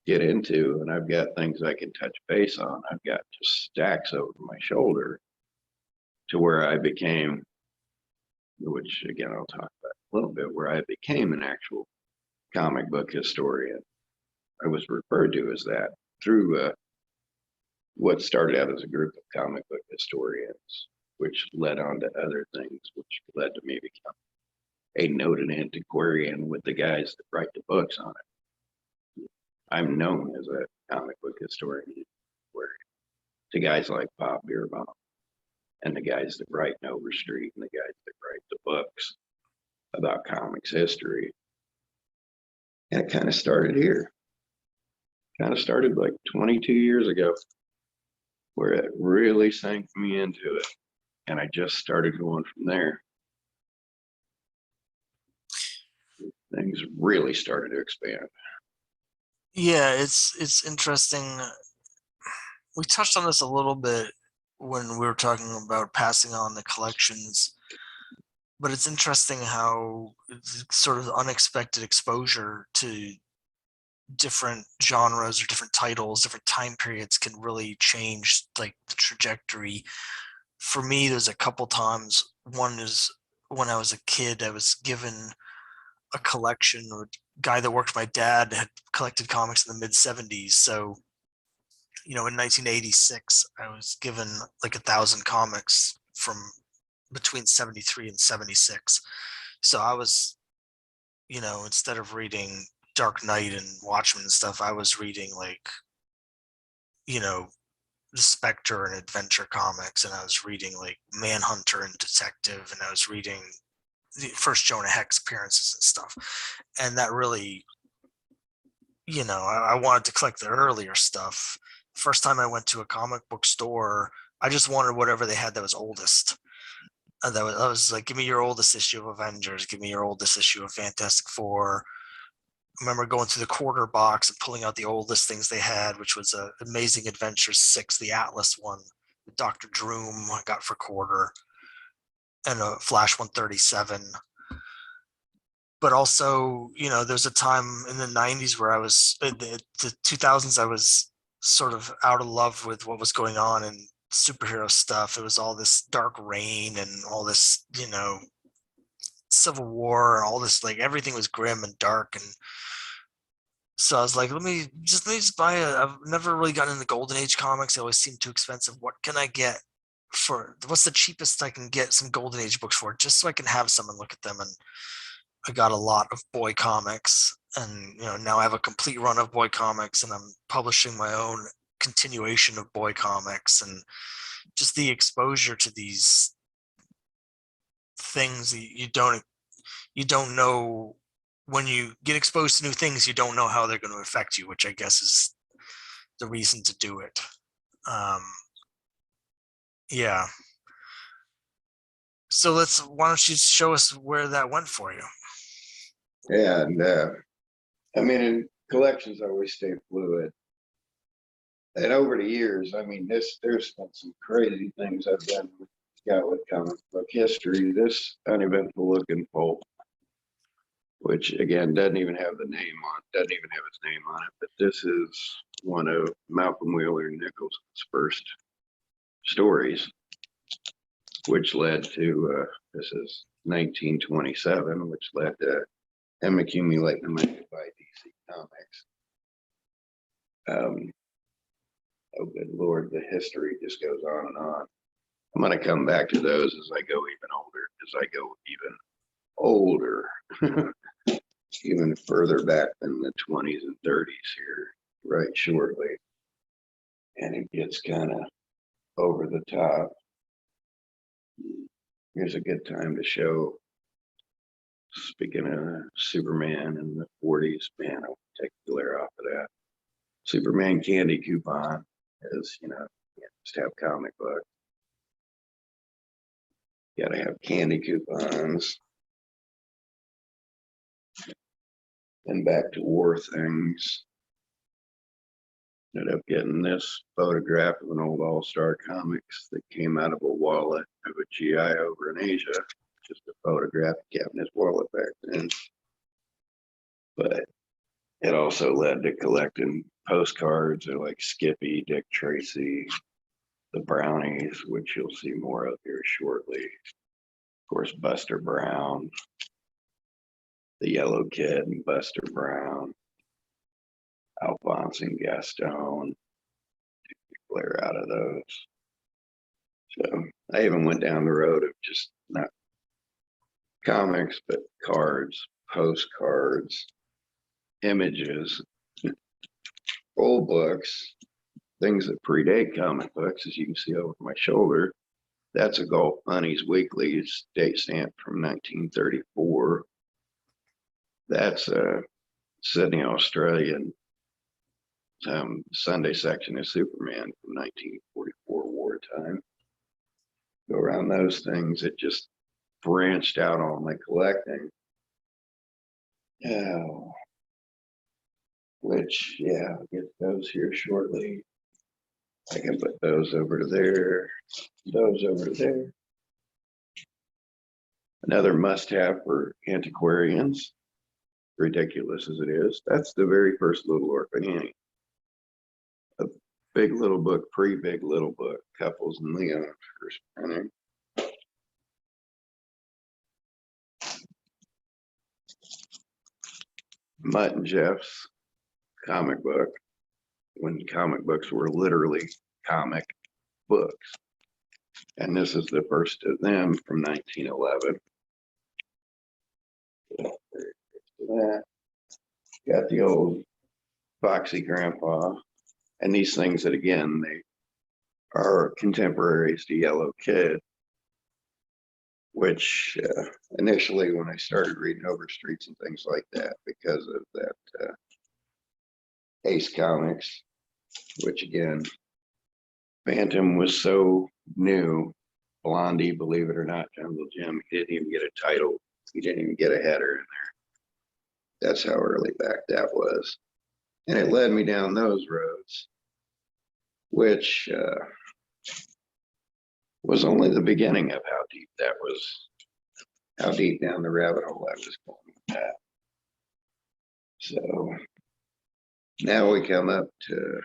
get into. And I've got things I can touch base on. I've got just stacks over my shoulder to where I became, which again, I'll talk about a little bit, where I became an actual comic book historian. I was referred to as that through what started out as a group of comic book historians, which led on to other things, which led to me becoming a noted antiquarian with the guys that write the books on it. I'm known as a comic book historian to guys like Bob Bierbaum and the guys that write in Overstreet and the guys that write the books about comics history. And it kind of started here. Kind of started like 22 years ago, where it really sank me into it. And I just started going from there. Things really started to expand. Yeah, it's interesting. We touched on this a little bit when we were talking about passing on the collections, but it's interesting how it's sort of unexpected exposure to different genres or different titles, different time periods can really change like the trajectory. For me, there's a couple times. One is when I was a kid, I was given a collection, or a guy that worked with my dad had collected comics in the mid 70s. So, you know, in 1986, I was given like 1,000 comics from between 73 and 76. So I was, you know, instead of reading Dark Knight and Watchmen and stuff, I was reading like, you know, the Spectre and Adventure comics, and I was reading like Manhunter and Detective, and I was reading the first Jonah Hex appearances and stuff. And that really, you know, I wanted to collect the earlier stuff. First time I went to a comic book store, I just wanted whatever they had that was oldest. I was like, give me your oldest issue of Avengers, give me your oldest issue of Fantastic Four. I remember going through the quarter box and pulling out the oldest things they had, which was Amazing Adventures 6, the Atlas one, Dr. Droom I got for quarter, and a Flash 137. But also, you know, there's a time in the 90s where I was, the 2000s, I was sort of out of love with what was going on in superhero stuff. It was all this Dark Reign and all this, you know, Civil War and all this, like everything was grim and dark. And so I was like, let me just buy I've never really gotten into Golden Age comics. They always seem too expensive. What can I get for, what's the cheapest I can get some Golden Age books for, just so I can have some and look at them. And I got a lot of boy comics, and, you know, now I have a complete run of boy comics, and I'm publishing my own continuation of boy comics. And just the exposure to these things that you don't know when you get exposed to new things, you don't know how they're going to affect you, which I guess is the reason to do it. Yeah. So why don't you show us where that went for you? Yeah, and I mean, and collections always stay fluid. And over the years, I mean, there's been some crazy things I've done with comic book history. This uneventful looking pulp, which again doesn't even have its name on it, but this is one of Malcolm Wheeler Nichols' first stories, which led to this is 1927, which led to him accumulating the money to buy DC Comics. Oh, good Lord, the history just goes on and on. I'm going to come back to those as I go even older, even further back than the 20s and 30s here, right shortly. And it gets kind of over the top. Here's a good time to show, speaking of Superman in the 40s, man, I'll take the glare off of that. Superman candy coupon is, you just have comic book. You gotta have candy coupons. And back to war things. Ended up getting this photograph of an old All-Star Comics that came out of a wallet of a GI over in Asia. Just a photograph of kept in his wallet back then. But it also led to collecting postcards of like Skippy, Dick Tracy, the Brownies, which you'll see more of here shortly. Of course, Buster Brown, the Yellow Kid and Buster Brown, Alphonse and Gaston, clear out of those. So I even went down the road of just not comics, but cards, postcards, images, old books, things that predate comic books, as you can see over my shoulder. That's a Golf Bunnies Weekly. It's date stamped from 1934. That's a Sydney, Australian Sunday section of Superman from 1944 wartime. Go around those things. It just branched out on my collecting. Oh, which, yeah, I'll get those here shortly. I can put those over to there, those over to there. Another must-have for antiquarians, ridiculous as it is, that's the very first Little Orphan Annie. A Big Little Book, pre-Big Little Book, Couples and Leon first printing. Mutt and Jeff's comic book, when comic books were literally comic books. And this is the first of them from 1911. That. Got the old Foxy Grandpa. And these things that, again, they are contemporaries to Yellow Kid, which initially when I started reading Overstreets and things like that, because of that Ace Comics, which again, Phantom was so new. Blondie, believe it or not, Jungle Jim, he didn't even get a title. He didn't even get a header in there. That's how early back that was. And it led me down those roads, which was only the beginning of how deep that was, how deep down the rabbit hole I was going with that. So now we come up to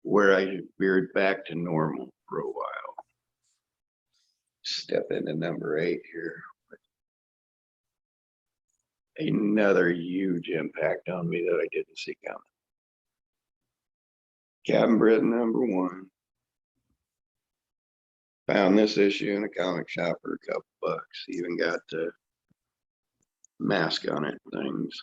where I veered back to normal for a while. Step into number 8 here. Another huge impact on me that I didn't see coming. Captain Britain #1. Found this issue in a comic shop for a couple bucks. Even got the mask on it things.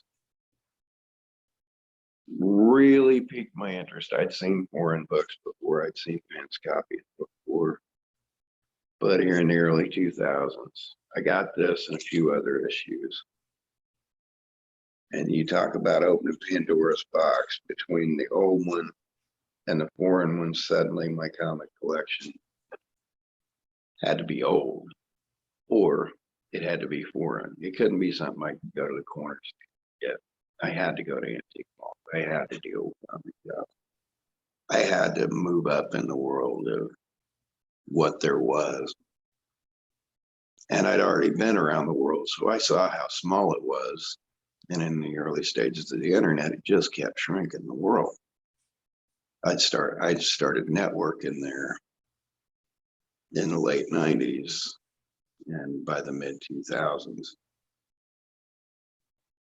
Really piqued my interest. I'd seen foreign books before. I'd seen Pence copies before. But here in the early 2000s, I got this and a few other issues. And you talk about opening Pandora's box between the old one and the foreign one. Suddenly my comic collection had to be old, or it had to be foreign. It couldn't be something I could go to the corner store. Yeah, I had to go to antique mall. I had to deal with comic stuff. I had to move up in the world of what there was. And I'd already been around the world, so I saw how small it was. And in the early stages of the internet, it just kept shrinking the world. I started networking there in the late 90s. And by the mid 2000s,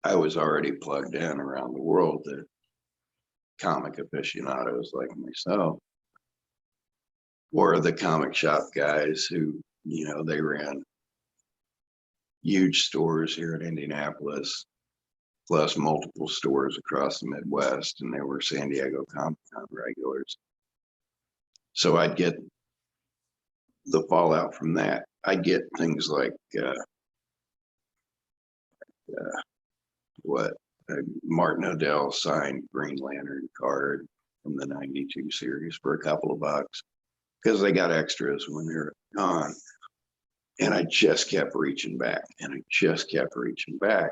I was already plugged in around the world to comic aficionados like myself, or the comic shop guys who, they ran huge stores here in Indianapolis, plus multiple stores across the Midwest, and they were San Diego Comic Con regulars. So I'd get the fallout from that. I'd get things like Martin O'Dell signed Green Lantern card from the 92 series for a couple of bucks because they got extras when they're gone. And I just kept reaching back and I just kept reaching back.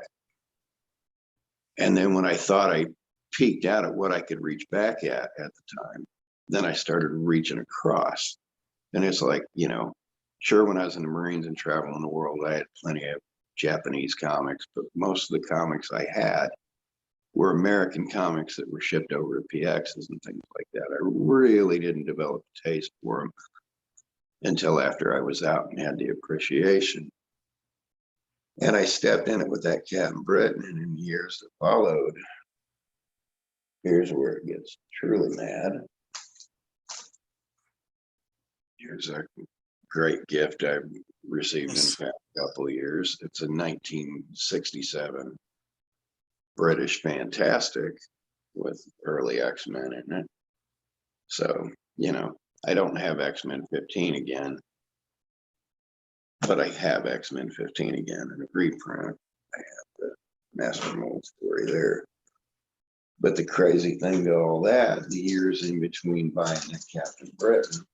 And then when I thought I peaked out at what I could reach back at the time, then I started reaching across. And it's like, sure, when I was in the Marines and traveling the world, I had plenty of Japanese comics, but most of the comics I had were American comics that were shipped over to PXs and things like that. I really didn't develop a taste for them until after I was out and had the appreciation. And I stepped in it with that Captain Britain, and in the years that followed, here's where it gets truly mad. Here's a great gift I received in the past couple of years. It's a 1967 British Fantastic with early X-Men in it. So, I don't have X-Men 15 again, but I have X-Men 15 again in a reprint. I have the Master Mold story there. But the crazy thing to all that, the years in between buying the Captain Britain,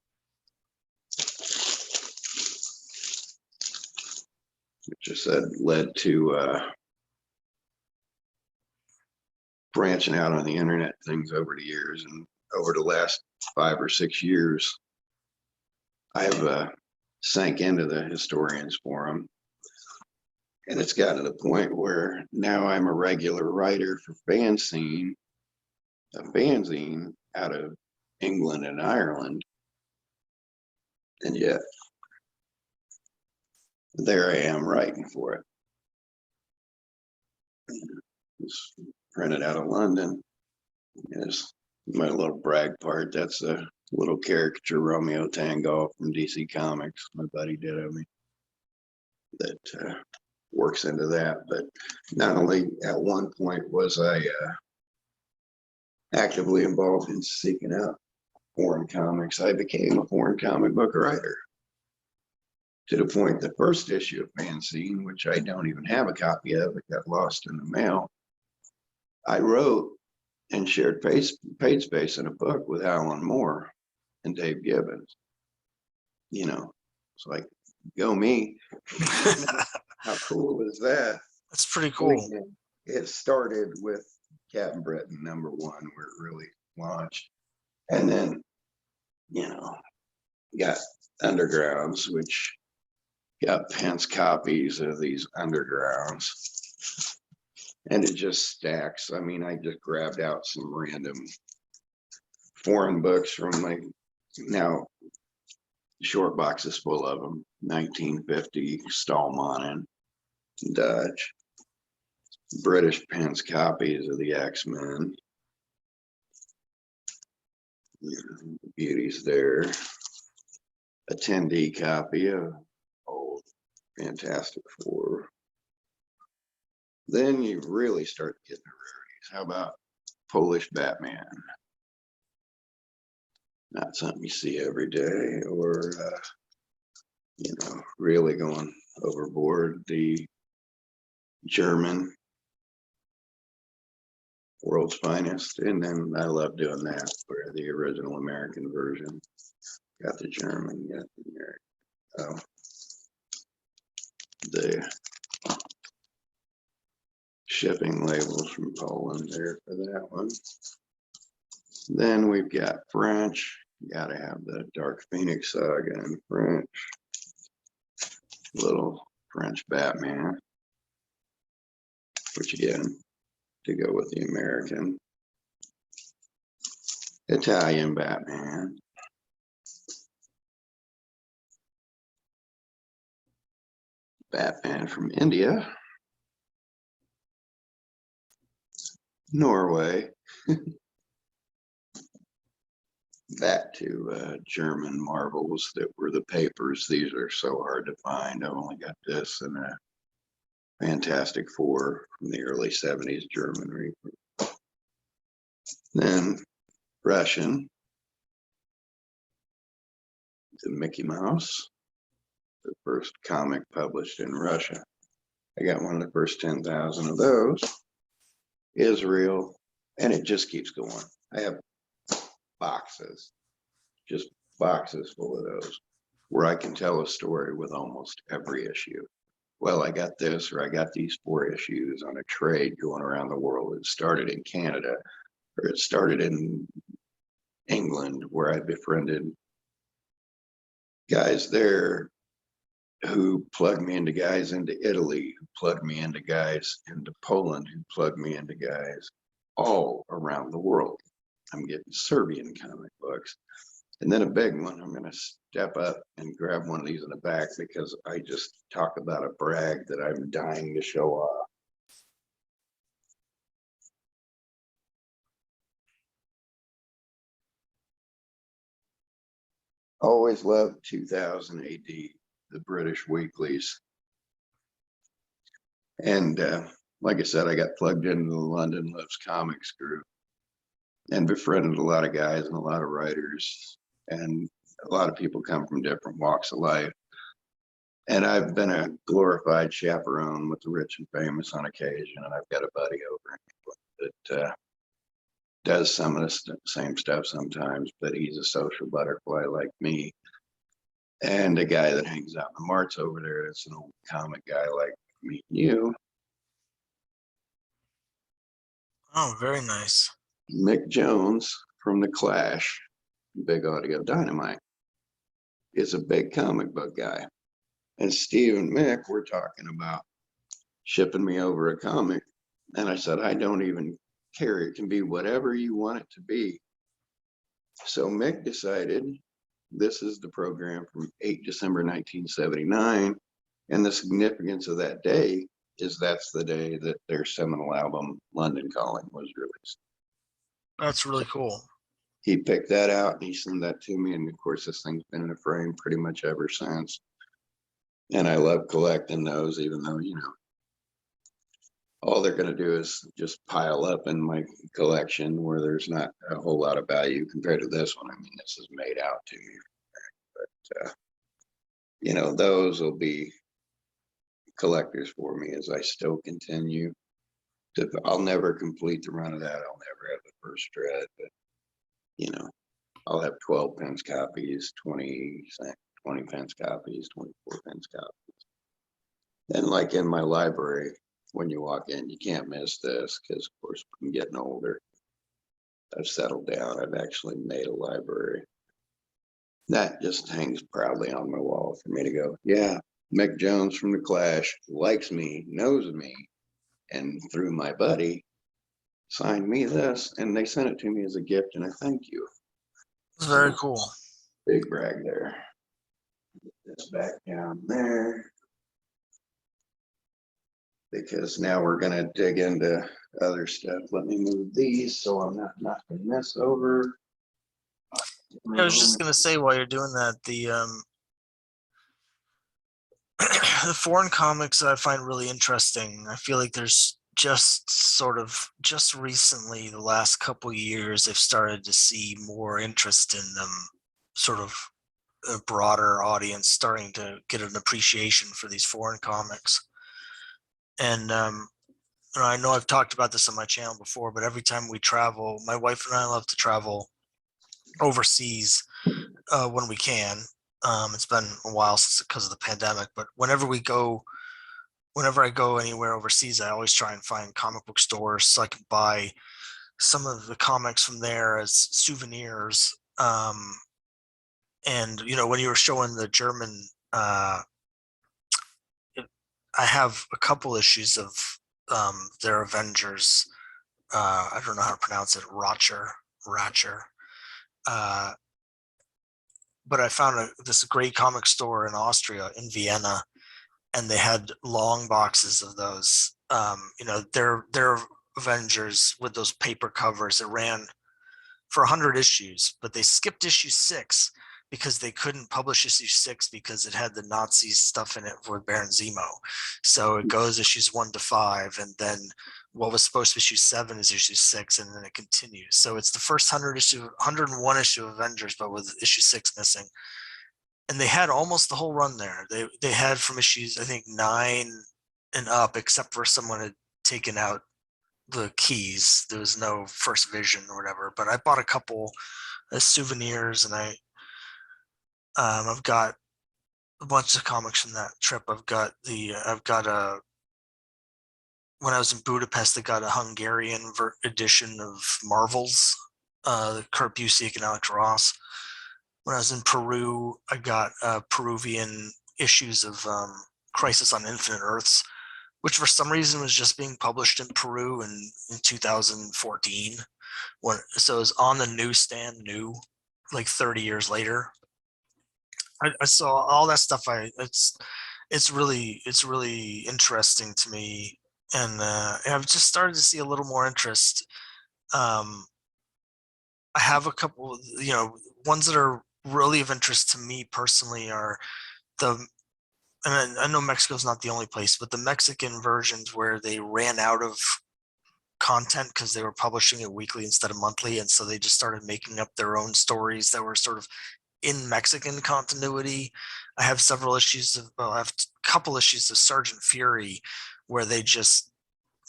which I said led to branching out on the internet things over the years. And over the last 5 or 6 years, I've sank into the historians forum. And it's gotten to the point where now I'm a regular writer for a fanzine out of England and Ireland. And yet, there I am writing for it. It's printed out of London. It's my little brag part. That's a little caricature Romeo Tango from DC Comics my buddy did of me that works into that. But not only at one point was I actively involved in seeking out foreign comics, I became a foreign comic book writer. To the point, the first issue of Fanzine, which I don't even have a copy of, it got lost in the mail, I wrote and shared page space in a book with Alan Moore and Dave Gibbons. It's like, go me. How cool is that? That's pretty cool. It started with Captain Britain #1, where it really launched. And then, got Undergrounds, which got Pence copies of these Undergrounds. And it just stacks. I mean, I just grabbed out some random foreign books from now short boxes full of them. 1950 Stallman and Dutch. British Pence copies of the X-Men. The beauties there. A 10D copy of old Fantastic Four. Then you really start getting the rarities. How about Polish Batman? Not something you see every day. Or really going overboard. The German, World's Finest, and then I love doing that for the original American version. Got the German, got the American. The shipping labels from Poland there for that one. Then we've got French. Gotta have the Dark Phoenix Saga in French. Little French Batman, which again, to go with the American. Italian Batman. Batman from India. Norway. Back to German Marvels that were the papers. These are so hard to find. I've only got this and a Fantastic Four from the early 70s German Reaper. Then Russian, the Mickey Mouse, the first comic published in Russia. I got one of the first 10,000 of those. Israel, and it just keeps going. I have boxes, just boxes full of those, where I can tell a story with almost every issue. Well, I got this, or I got these 4 issues on a trade going around the world. It started in Canada, or it started in England, where I befriended guys there who plugged me into guys into Italy, who plugged me into guys into Poland, who plugged me into guys all around the world. I'm getting Serbian comic books. And then a big one, I'm going to step up and grab one of these in the back because I just talk about a brag that I'm dying to show off. Always loved 2000 AD, the British weeklies. And like I said, I got plugged into the London Lives Comics group and befriended a lot of guys and a lot of writers. And a lot of people come from different walks of life. And I've been a glorified chaperone with the rich and famous on occasion. And I've got a buddy over in England that does some of the same stuff sometimes, but he's a social butterfly like me. And a guy that hangs out in the marts over there, that's an old comic guy like me and you. Oh, very nice. Mick Jones from The Clash, Big Audio Dynamite, is a big comic book guy. And Steve and Mick were talking about shipping me over a comic. And I said, I don't even care. It can be whatever you want it to be. So Mick decided this is the program from 8 December 1979. And the significance of that day is that's the day that their seminal album, London Calling, was released. That's really cool. He picked that out and he sent that to me. And of course, this thing's been in a frame pretty much ever since. And I love collecting those, even though, all they're going to do is just pile up in my collection where there's not a whole lot of value compared to this one. I mean, this is made out to me. But, those will be collectors for me as I still continue. I'll never complete the run of that. I'll never have the first dread, but I'll have 12 pence copies, 20 pence copies, 24 pence copies. And like in my library, when you walk in, you can't miss this because, of course, I'm getting older. I've settled down. I've actually made a library. That just hangs proudly on my wall for me to go, yeah, Mick Jones from The Clash likes me, knows me, and through my buddy, signed me this, and they sent it to me as a gift, and I thank you. It's very cool. Big brag there. Get this back down there. Because now we're going to dig into other stuff. Let me move these so I'm not knocking this over. I was just going to say while you're doing that, the the foreign comics that I find really interesting, I feel like there's just recently, the last couple years, I've started to see more interest in them sort of a broader audience starting to get an appreciation for these foreign comics. And I know I've talked about this on my channel before, but every time we travel, my wife and I love to travel overseas when we can. It's been a while because of the pandemic, but whenever I go anywhere overseas, I always try and find comic book stores so I can buy some of the comics from there as souvenirs. And when you were showing the German, I have a couple issues of their Avengers. I don't know how to pronounce it, Ratcher. But I found this great comic store in Austria, in Vienna, and they had long boxes of those. Their Avengers with those paper covers. It ran for 100 issues, but they skipped issue 6 because they couldn't publish issue 6 because it had the Nazi stuff in it for Baron Zemo. So it goes issues 1 to 5, and then what was supposed to be issue 7 is issue 6, and then it continues. So it's the first 101 issue of Avengers, but with issue 6 missing. And they had almost the whole run there. They had from issues, I think, 9 and up, except for someone had taken out the keys. There was no first vision or whatever. But I bought a couple as souvenirs, and I've got a bunch of comics from that trip. When I was in Budapest, I got a Hungarian edition of Marvels, Kurt Busiek and Alex Ross. When I was in Peru, I got Peruvian issues of Crisis on Infinite Earths, which for some reason was just being published in Peru in 2014. So it was on the newsstand, like 30 years later. I saw all that stuff. It's really interesting to me, and I've just started to see a little more interest. I have a couple, ones that are really of interest to me personally are and I know Mexico's not the only place, but the Mexican versions where they ran out of content because they were publishing it weekly instead of monthly, and so they just started making up their own stories that were sort of in Mexican continuity. I have a couple issues of Sergeant Fury where they just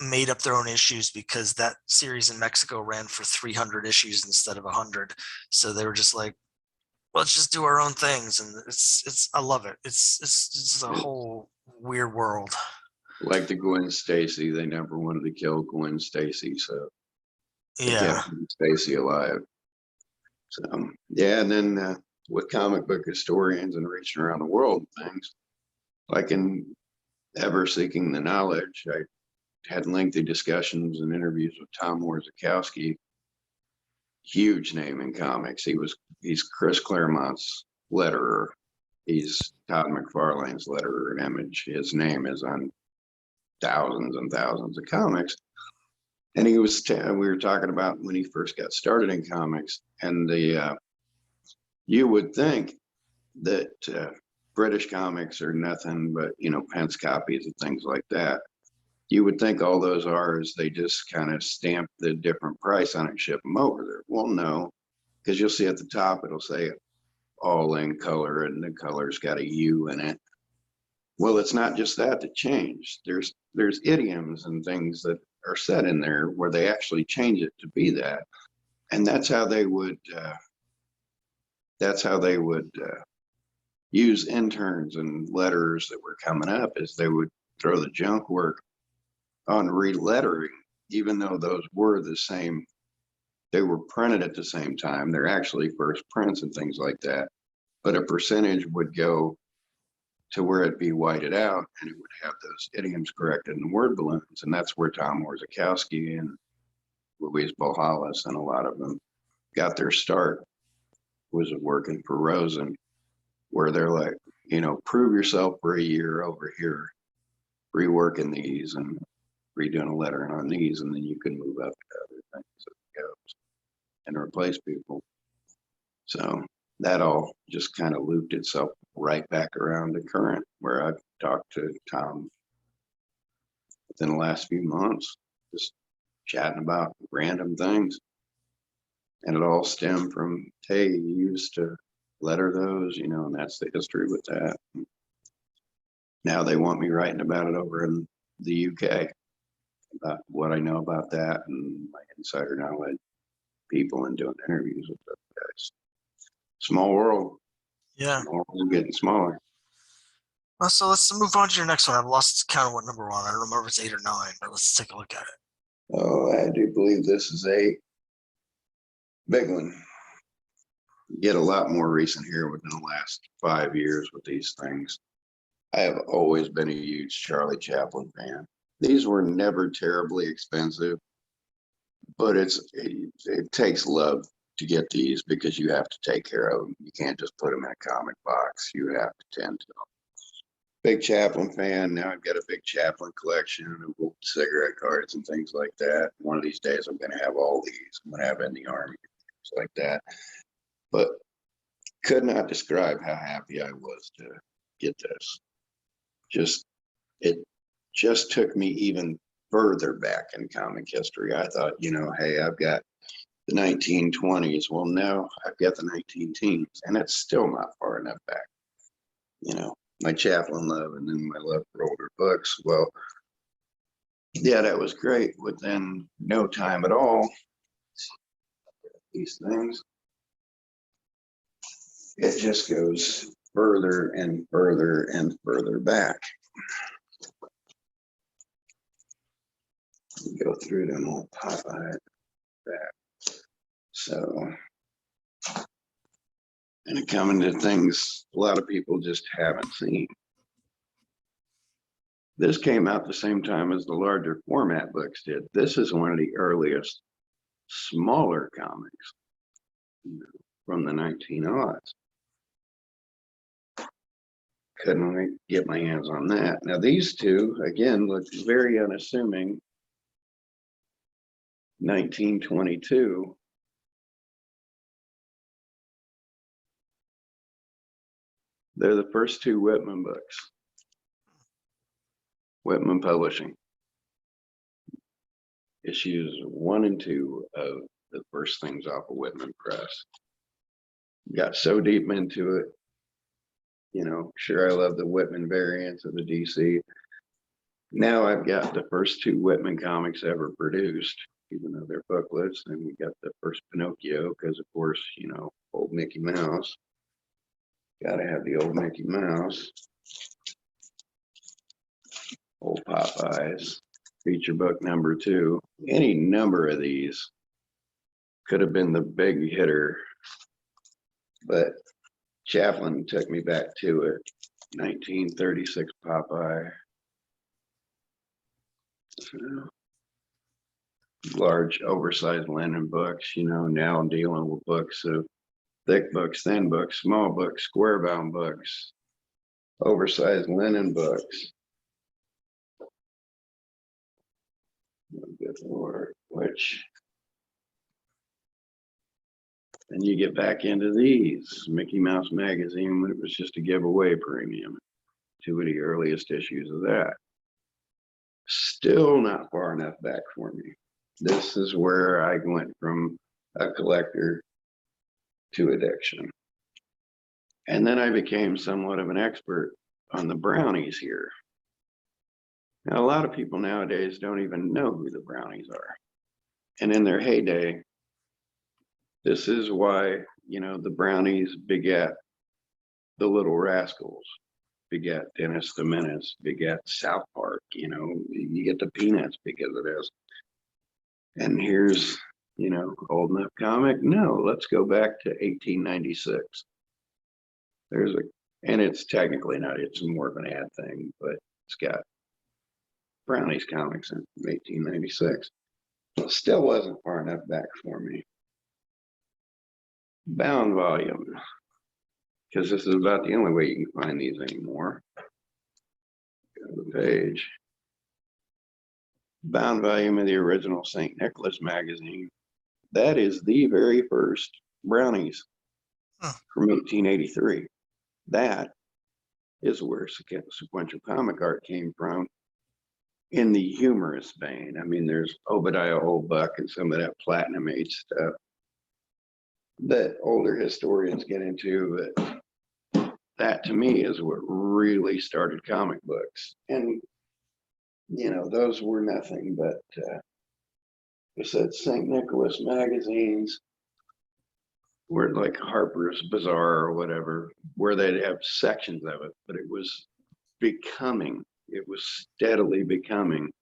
made up their own issues because that series in Mexico ran for 300 issues instead of 100. So they were just like, let's just do our own things. And I love it. It's a whole weird world. Like the Gwen Stacy, they never wanted to kill Gwen Stacy, so they kept Gwen Stacy alive. So yeah, and then with comic book historians and reaching around the world and things, like in Ever Seeking the Knowledge, I had lengthy discussions and interviews with Tom Warzakowski, huge name in comics. He's Chris Claremont's letterer. He's Todd McFarlane's letterer at Image. His name is on thousands and thousands of comics. And we were talking about when he first got started in comics, and you would think that British comics are nothing but, Pence copies and things like that. You would think all those are is they just kind of stamp the different price on it and ship them over there. Well, no, because you'll see at the top, it'll say all in color, and the color's got a U in it. Well, it's not just that changed. There's idioms and things that are said in there where they actually change it to be that. And that's how they would use interns and letters that were coming up, is they would throw the junk work on relettering, even though those were the same. They were printed at the same time. They're actually first prints and things like that. But a percentage would go to where it'd be whited out, and it would have those idioms corrected in word balloons. And that's where Tom Warzakowski and Luis Bohalis and a lot of them got their start, was working for Rosen, where they're like, prove yourself for a year over here, reworking these and redoing a lettering on these, and then you can move up to other things as it goes and replace people. So that all just kind of looped itself right back around to current, where I've talked to Tom within the last few months, just chatting about random things. And it all stemmed from, hey, you used to letter those, and that's the history with that. Now they want me writing about it over in the UK, about what I know about that and my insider knowledge, people, and doing interviews with those guys. Small world. Yeah. Small world getting smaller. Well, so let's move on to your next one. I've lost count of what number we're on. I don't remember if it's 8 or 9, but let's take a look at it. Oh, I do believe this is a big one. Get a lot more recent here within the last 5 years with these things. I have always been a huge Charlie Chaplin fan. These were never terribly expensive, but it takes love to get these because you have to take care of them. You can't just put them in a comic box. You have to tend to them. Big Chaplin fan. Now I've got a big Chaplin collection of old cigarette cards and things like that. One of these days I'm going to have all these. I'm going to have in the army, things like that. But could not describe how happy I was to get this. It just took me even further back in comic history. I thought, hey, I've got the 1920s. Well, no, I've got the 19 teens, and it's still not far enough back. My Chaplin love and then my love for older books. Well, yeah, that was great. Within no time at all, these things, it just goes further and further and further back. Go through them all Popeye back. So, and it coming to things a lot of people just haven't seen. This came out the same time as the larger format books did. This is one of the earliest smaller comics from the 1900s. Couldn't get my hands on that. Now these two, again, look very unassuming. 1922. They're the first two Whitman books. Whitman Publishing. Issues 1 and 2 of the first things off of Whitman Press. Got so deep into it. Sure, I love the Whitman variants of the DC. Now I've got the first two Whitman comics ever produced, even though they're booklets. And we got the first Pinocchio, because of course, old Mickey Mouse. Gotta have the old Mickey Mouse. Old Popeyes. Feature book number 2. Any number of these could have been the big hitter, but Chaplin took me back to it. 1936 Popeye. Large, oversized linen books. Now I'm dealing with books of thick books, thin books, small books, square bound books, oversized linen books. Good Lord, and you get back into these. Mickey Mouse magazine, when it was just a giveaway premium. 2 of the earliest issues of that. Still not far enough back for me. This is where I went from a collector to addiction. And then I became somewhat of an expert on the brownies here. Now, a lot of people nowadays don't even know who the brownies are. And in their heyday, this is why, the brownies begat the Little Rascals, begat Dennis the Menace, begat South Park. You get the Peanuts because of this. And here's, old enough comic. No, let's go back to 1896. And it's technically not, it's more of an ad thing, but it's got Brownies comics in 1896. Still wasn't far enough back for me. Bound volume, because this is about the only way you can find these anymore. Go to the page. Bound volume of the original St. Nicholas magazine. That is the very first Brownies from 1883. That is where sequential comic art came from, in the humorous vein. I mean, there's Obadiah Old Buck and some of that Platinum Age stuff. that older historians get into, but that to me is what really started comic books. And, you know, those were nothing but, I said St. Nicholas magazines, where like Harper's Bazaar or whatever, where they'd have sections of it, but it was steadily becoming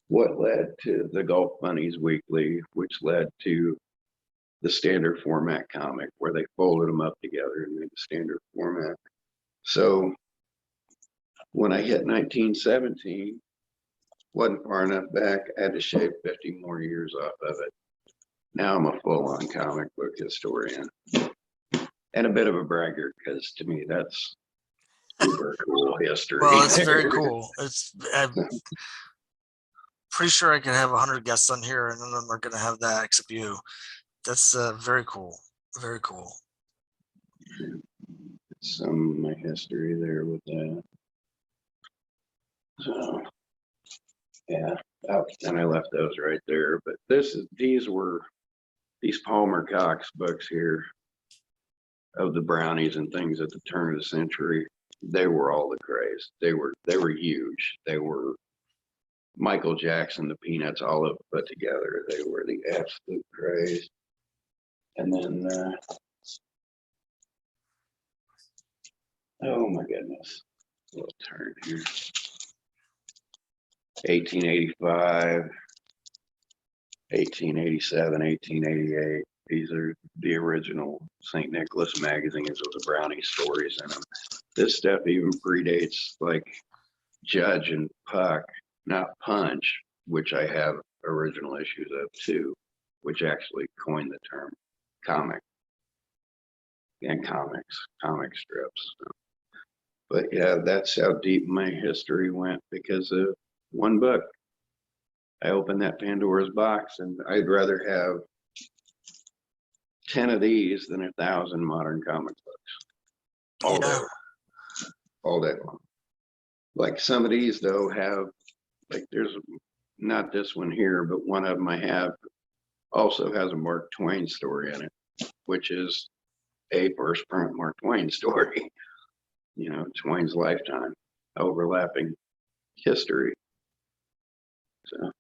what led to the Gulf Bunnies Weekly, which led to the standard format comic, where they folded them up together and made the standard format. So when I hit 1917, wasn't far enough back, I had to shave 50 more years off of it. Now I'm a full-on comic book historian, and a bit of a bragger, because to me that's super cool history. Well, it's very cool. I'm pretty sure I could have 100 guests on here, and none of them are going to have that except you. That's very cool. Very cool. Some of my history there with that. So, yeah. Oh, and I left those right there. But these Palmer Cox books here of the brownies and things at the turn of the century. They were all the craze. They were huge. They were Michael Jackson, the Peanuts, all of put together. They were the absolute craze. And then, oh my goodness, a little turn here. 1885, 1887, 1888. These are the original St. Nicholas magazines with the brownie stories in them. This stuff even predates like Judge and Puck, not Punch, which I have original issues of too, which actually coined the term comic and comic strips. But yeah, that's how deep my history went, because of one book. I opened that Pandora's box, and I'd rather have 10 of these than 1,000 modern comic books all day long. Like some of these though have, like there's not this one here, but one of them I have also has a Mark Twain story in it, which is a first print Mark Twain story. You know, Twain's lifetime, overlapping history. So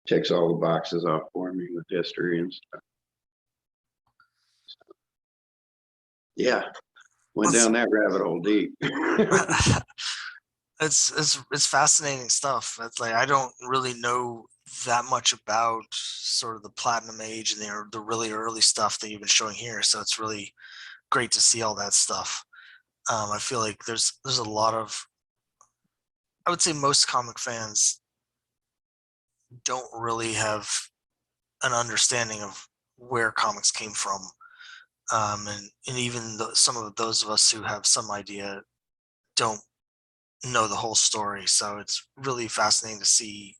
ticks all the boxes off for me with history and stuff. So, yeah, went down that rabbit hole deep. It's fascinating stuff. It's like I don't really know that much about sort of the platinum age and the really early stuff that you've been showing here. So it's really great to see all that stuff. I feel like there's a lot of, I would say most comic fans don't really have an understanding of where comics came from. And even some of those of us who have some idea don't know the whole story. So it's really fascinating to see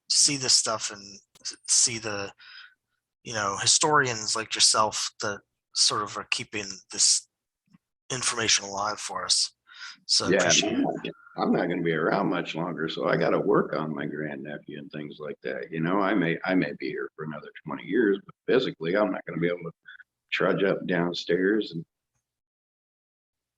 this stuff and see the, historians like yourself that sort of are keeping this information alive for us. So Yeah, appreciate it. I'm not going to be around much longer, so I got to work on my grandnephew and things like that. You know, I may be here for another 20 years, but physically I'm not going to be able to trudge up and downstairs and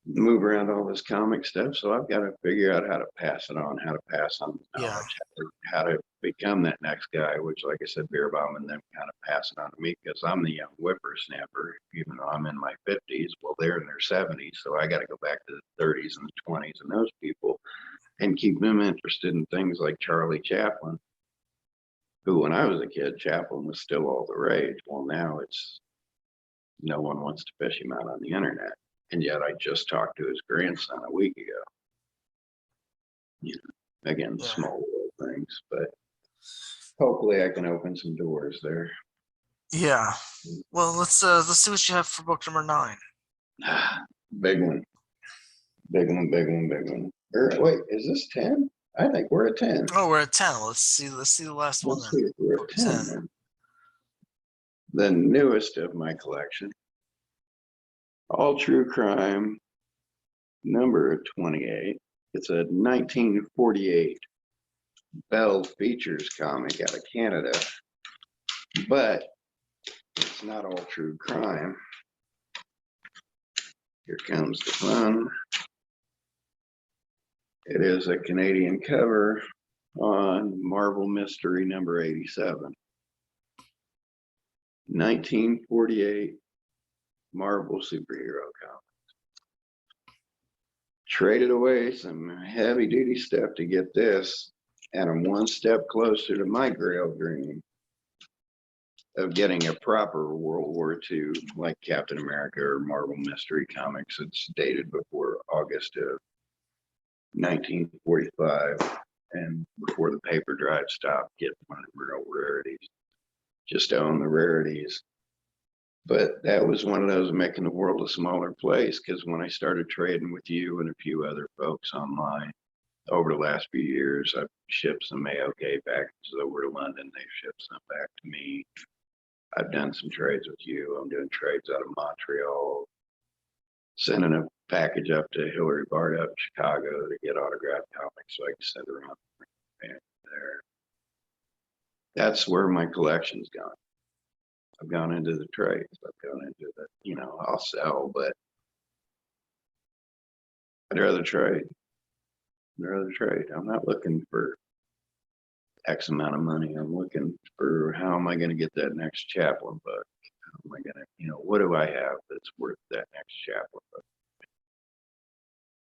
move around all this comic stuff. So I've got to figure out how to pass it on, how to pass on the knowledge, how to become that next guy, which, like I said, Beer Bomb and them kind of pass it on to me, because I'm the young whippersnapper, even though I'm in my 50s. Well, they're in their 70s. So I got to go back to the 30s and the 20s and those people and keep them interested in things like Charlie Chaplin, who, when I was a kid, Chaplin was still all the rage. Well, now it's no one wants to fish him out on the internet. And yet I just talked to his grandson a week ago. You know, again, small little things, but hopefully I can open some doors there. Yeah. Well, let's see what you have for book number 9. Big one. Big one, big one, big one. Wait, is this 10? I think we're at 10. Oh, we're at 10. Let's see the last one then. We're at 10. Then. The newest of my collection. All True Crime, number 28. It's a 1948 Bell Features comic out of Canada, but it's it's not all true crime. Here comes the fun. It is a Canadian cover on Marvel Mystery number 87. 1948 Marvel superhero comic. Traded away some heavy duty stuff to get this, and I'm one step closer to my grail dream of getting a proper World War II, like Captain America or Marvel Mystery Comics. It's dated before August of 1945, and before the paper drive stopped, get one of the real rarities, just to own the rarities. But that was one of those making the world a smaller place, because when I started trading with you and a few other folks online over the last few years, I've shipped some AOK packages over to London. They've shipped some back to me. I've done some trades with you. I'm doing trades out of Montreal, sending a package up to Hillary Bart up in Chicago to get autographed comics so I can send around there. That's where my collection's gone. I've gone into the trades. I've gone into the, you know, I'll sell, but I'd rather trade. I'd rather trade. I'm not looking for X amount of money. I'm looking for how am I going to get that next Chaplin book? How am I going to, you know, what do I have that's worth that next Chaplin book?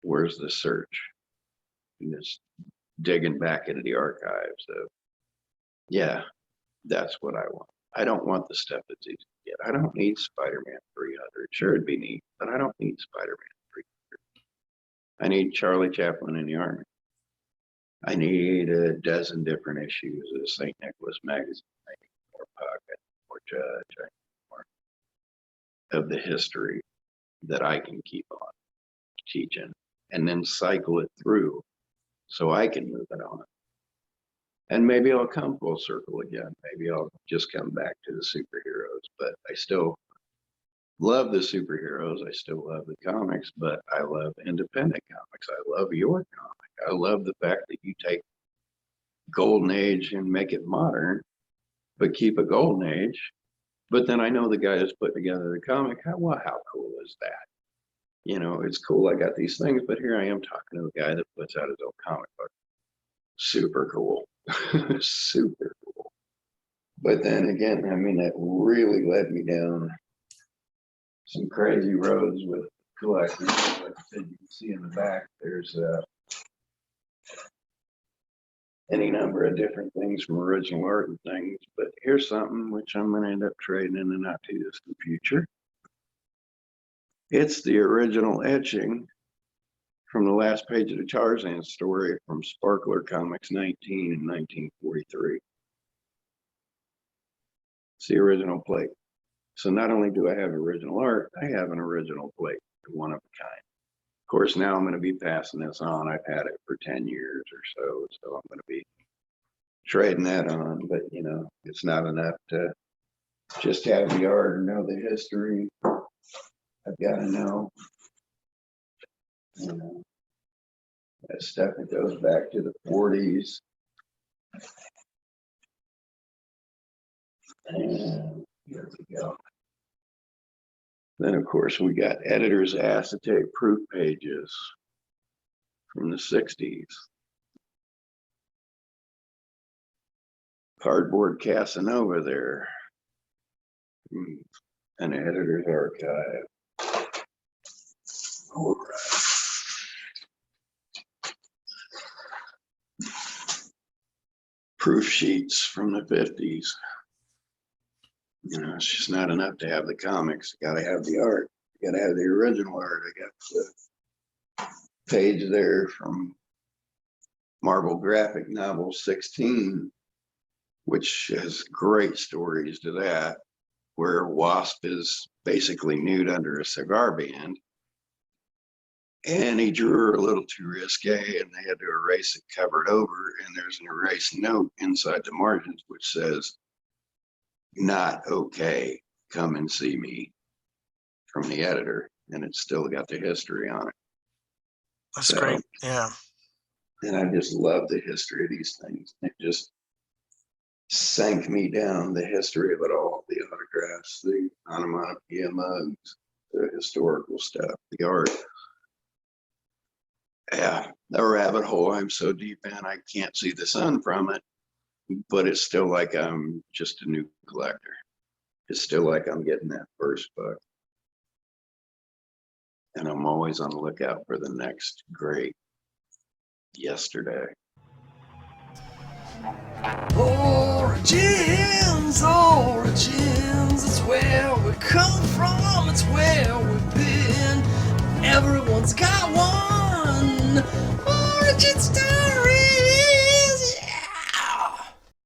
Where's the search? And just digging back into the archives of, yeah, that's what I want. I don't want the stuff that's easy to get. I don't need Spider-Man 300. Sure, it'd be neat, but I don't need Spider-Man 300. I need Charlie Chaplin in the Army. I need a dozen different issues of St. Nicholas magazine. I need more Pocket, more Judge, I need more of the history that I can keep on teaching, and then cycle it through so I can move it on. And maybe I'll come full circle again. Maybe I'll just come back to the superheroes, but I still love the superheroes. I still love the comics, but I love independent comics. I love your comic. I love the fact that you take Golden Age and make it modern, but keep a Golden Age. But then I know the guy that's put together the comic. How cool is that? You know, it's cool. I got these things, but here I am talking to a guy that puts out his own comic book. Super cool. Super cool. But then again, I mean, that really led me down some crazy roads with collecting. Like I said, you can see in the back, there's any number of different things from original art and things. But here's something which I'm going to end up trading in the not too distant future. It's the original etching from the last page of the Tarzan story from Sparkler Comics 19 in 1943. It's the original plate. So not only do I have original art, I have an original plate, one of a kind. Of course, now I'm going to be passing this on. I've had it for 10 years or so, so I'm going to be trading that on. But, you know, it's not enough to just have the art and know the history. I've got to know, you know, that stuff that goes back to the 40s. And here we go. Then, of course, we got editor's acetate proof pages from the 60s. Cardboard Casanova there. An editor's archive. All right. Proof sheets from the 50s. You know, it's just not enough to have the comics. You gotta have the art. You gotta have the original art. I got the page there from Marvel graphic novel 16, which has great stories to that, where Wasp is basically nude under a cigar band. And he drew her a little too risque, and they had to erase it, cover it over, and there's an erased note inside the margins which says, "Not okay, come and see me," from the editor, and it's still got the history on it. That's great. Yeah. And I just love the history of these things. It just sank me down the history of it all, the autographs, the onomatopoeia mugs, the historical stuff, the art. Yeah, a rabbit hole I'm so deep in, I can't see the sun from it, but it's still like I'm just a new collector. It's still like I'm getting that first book. And I'm always on the lookout for the next great yesterday. Origins, origins, it's where we come from, it's where we've been. Everyone's got one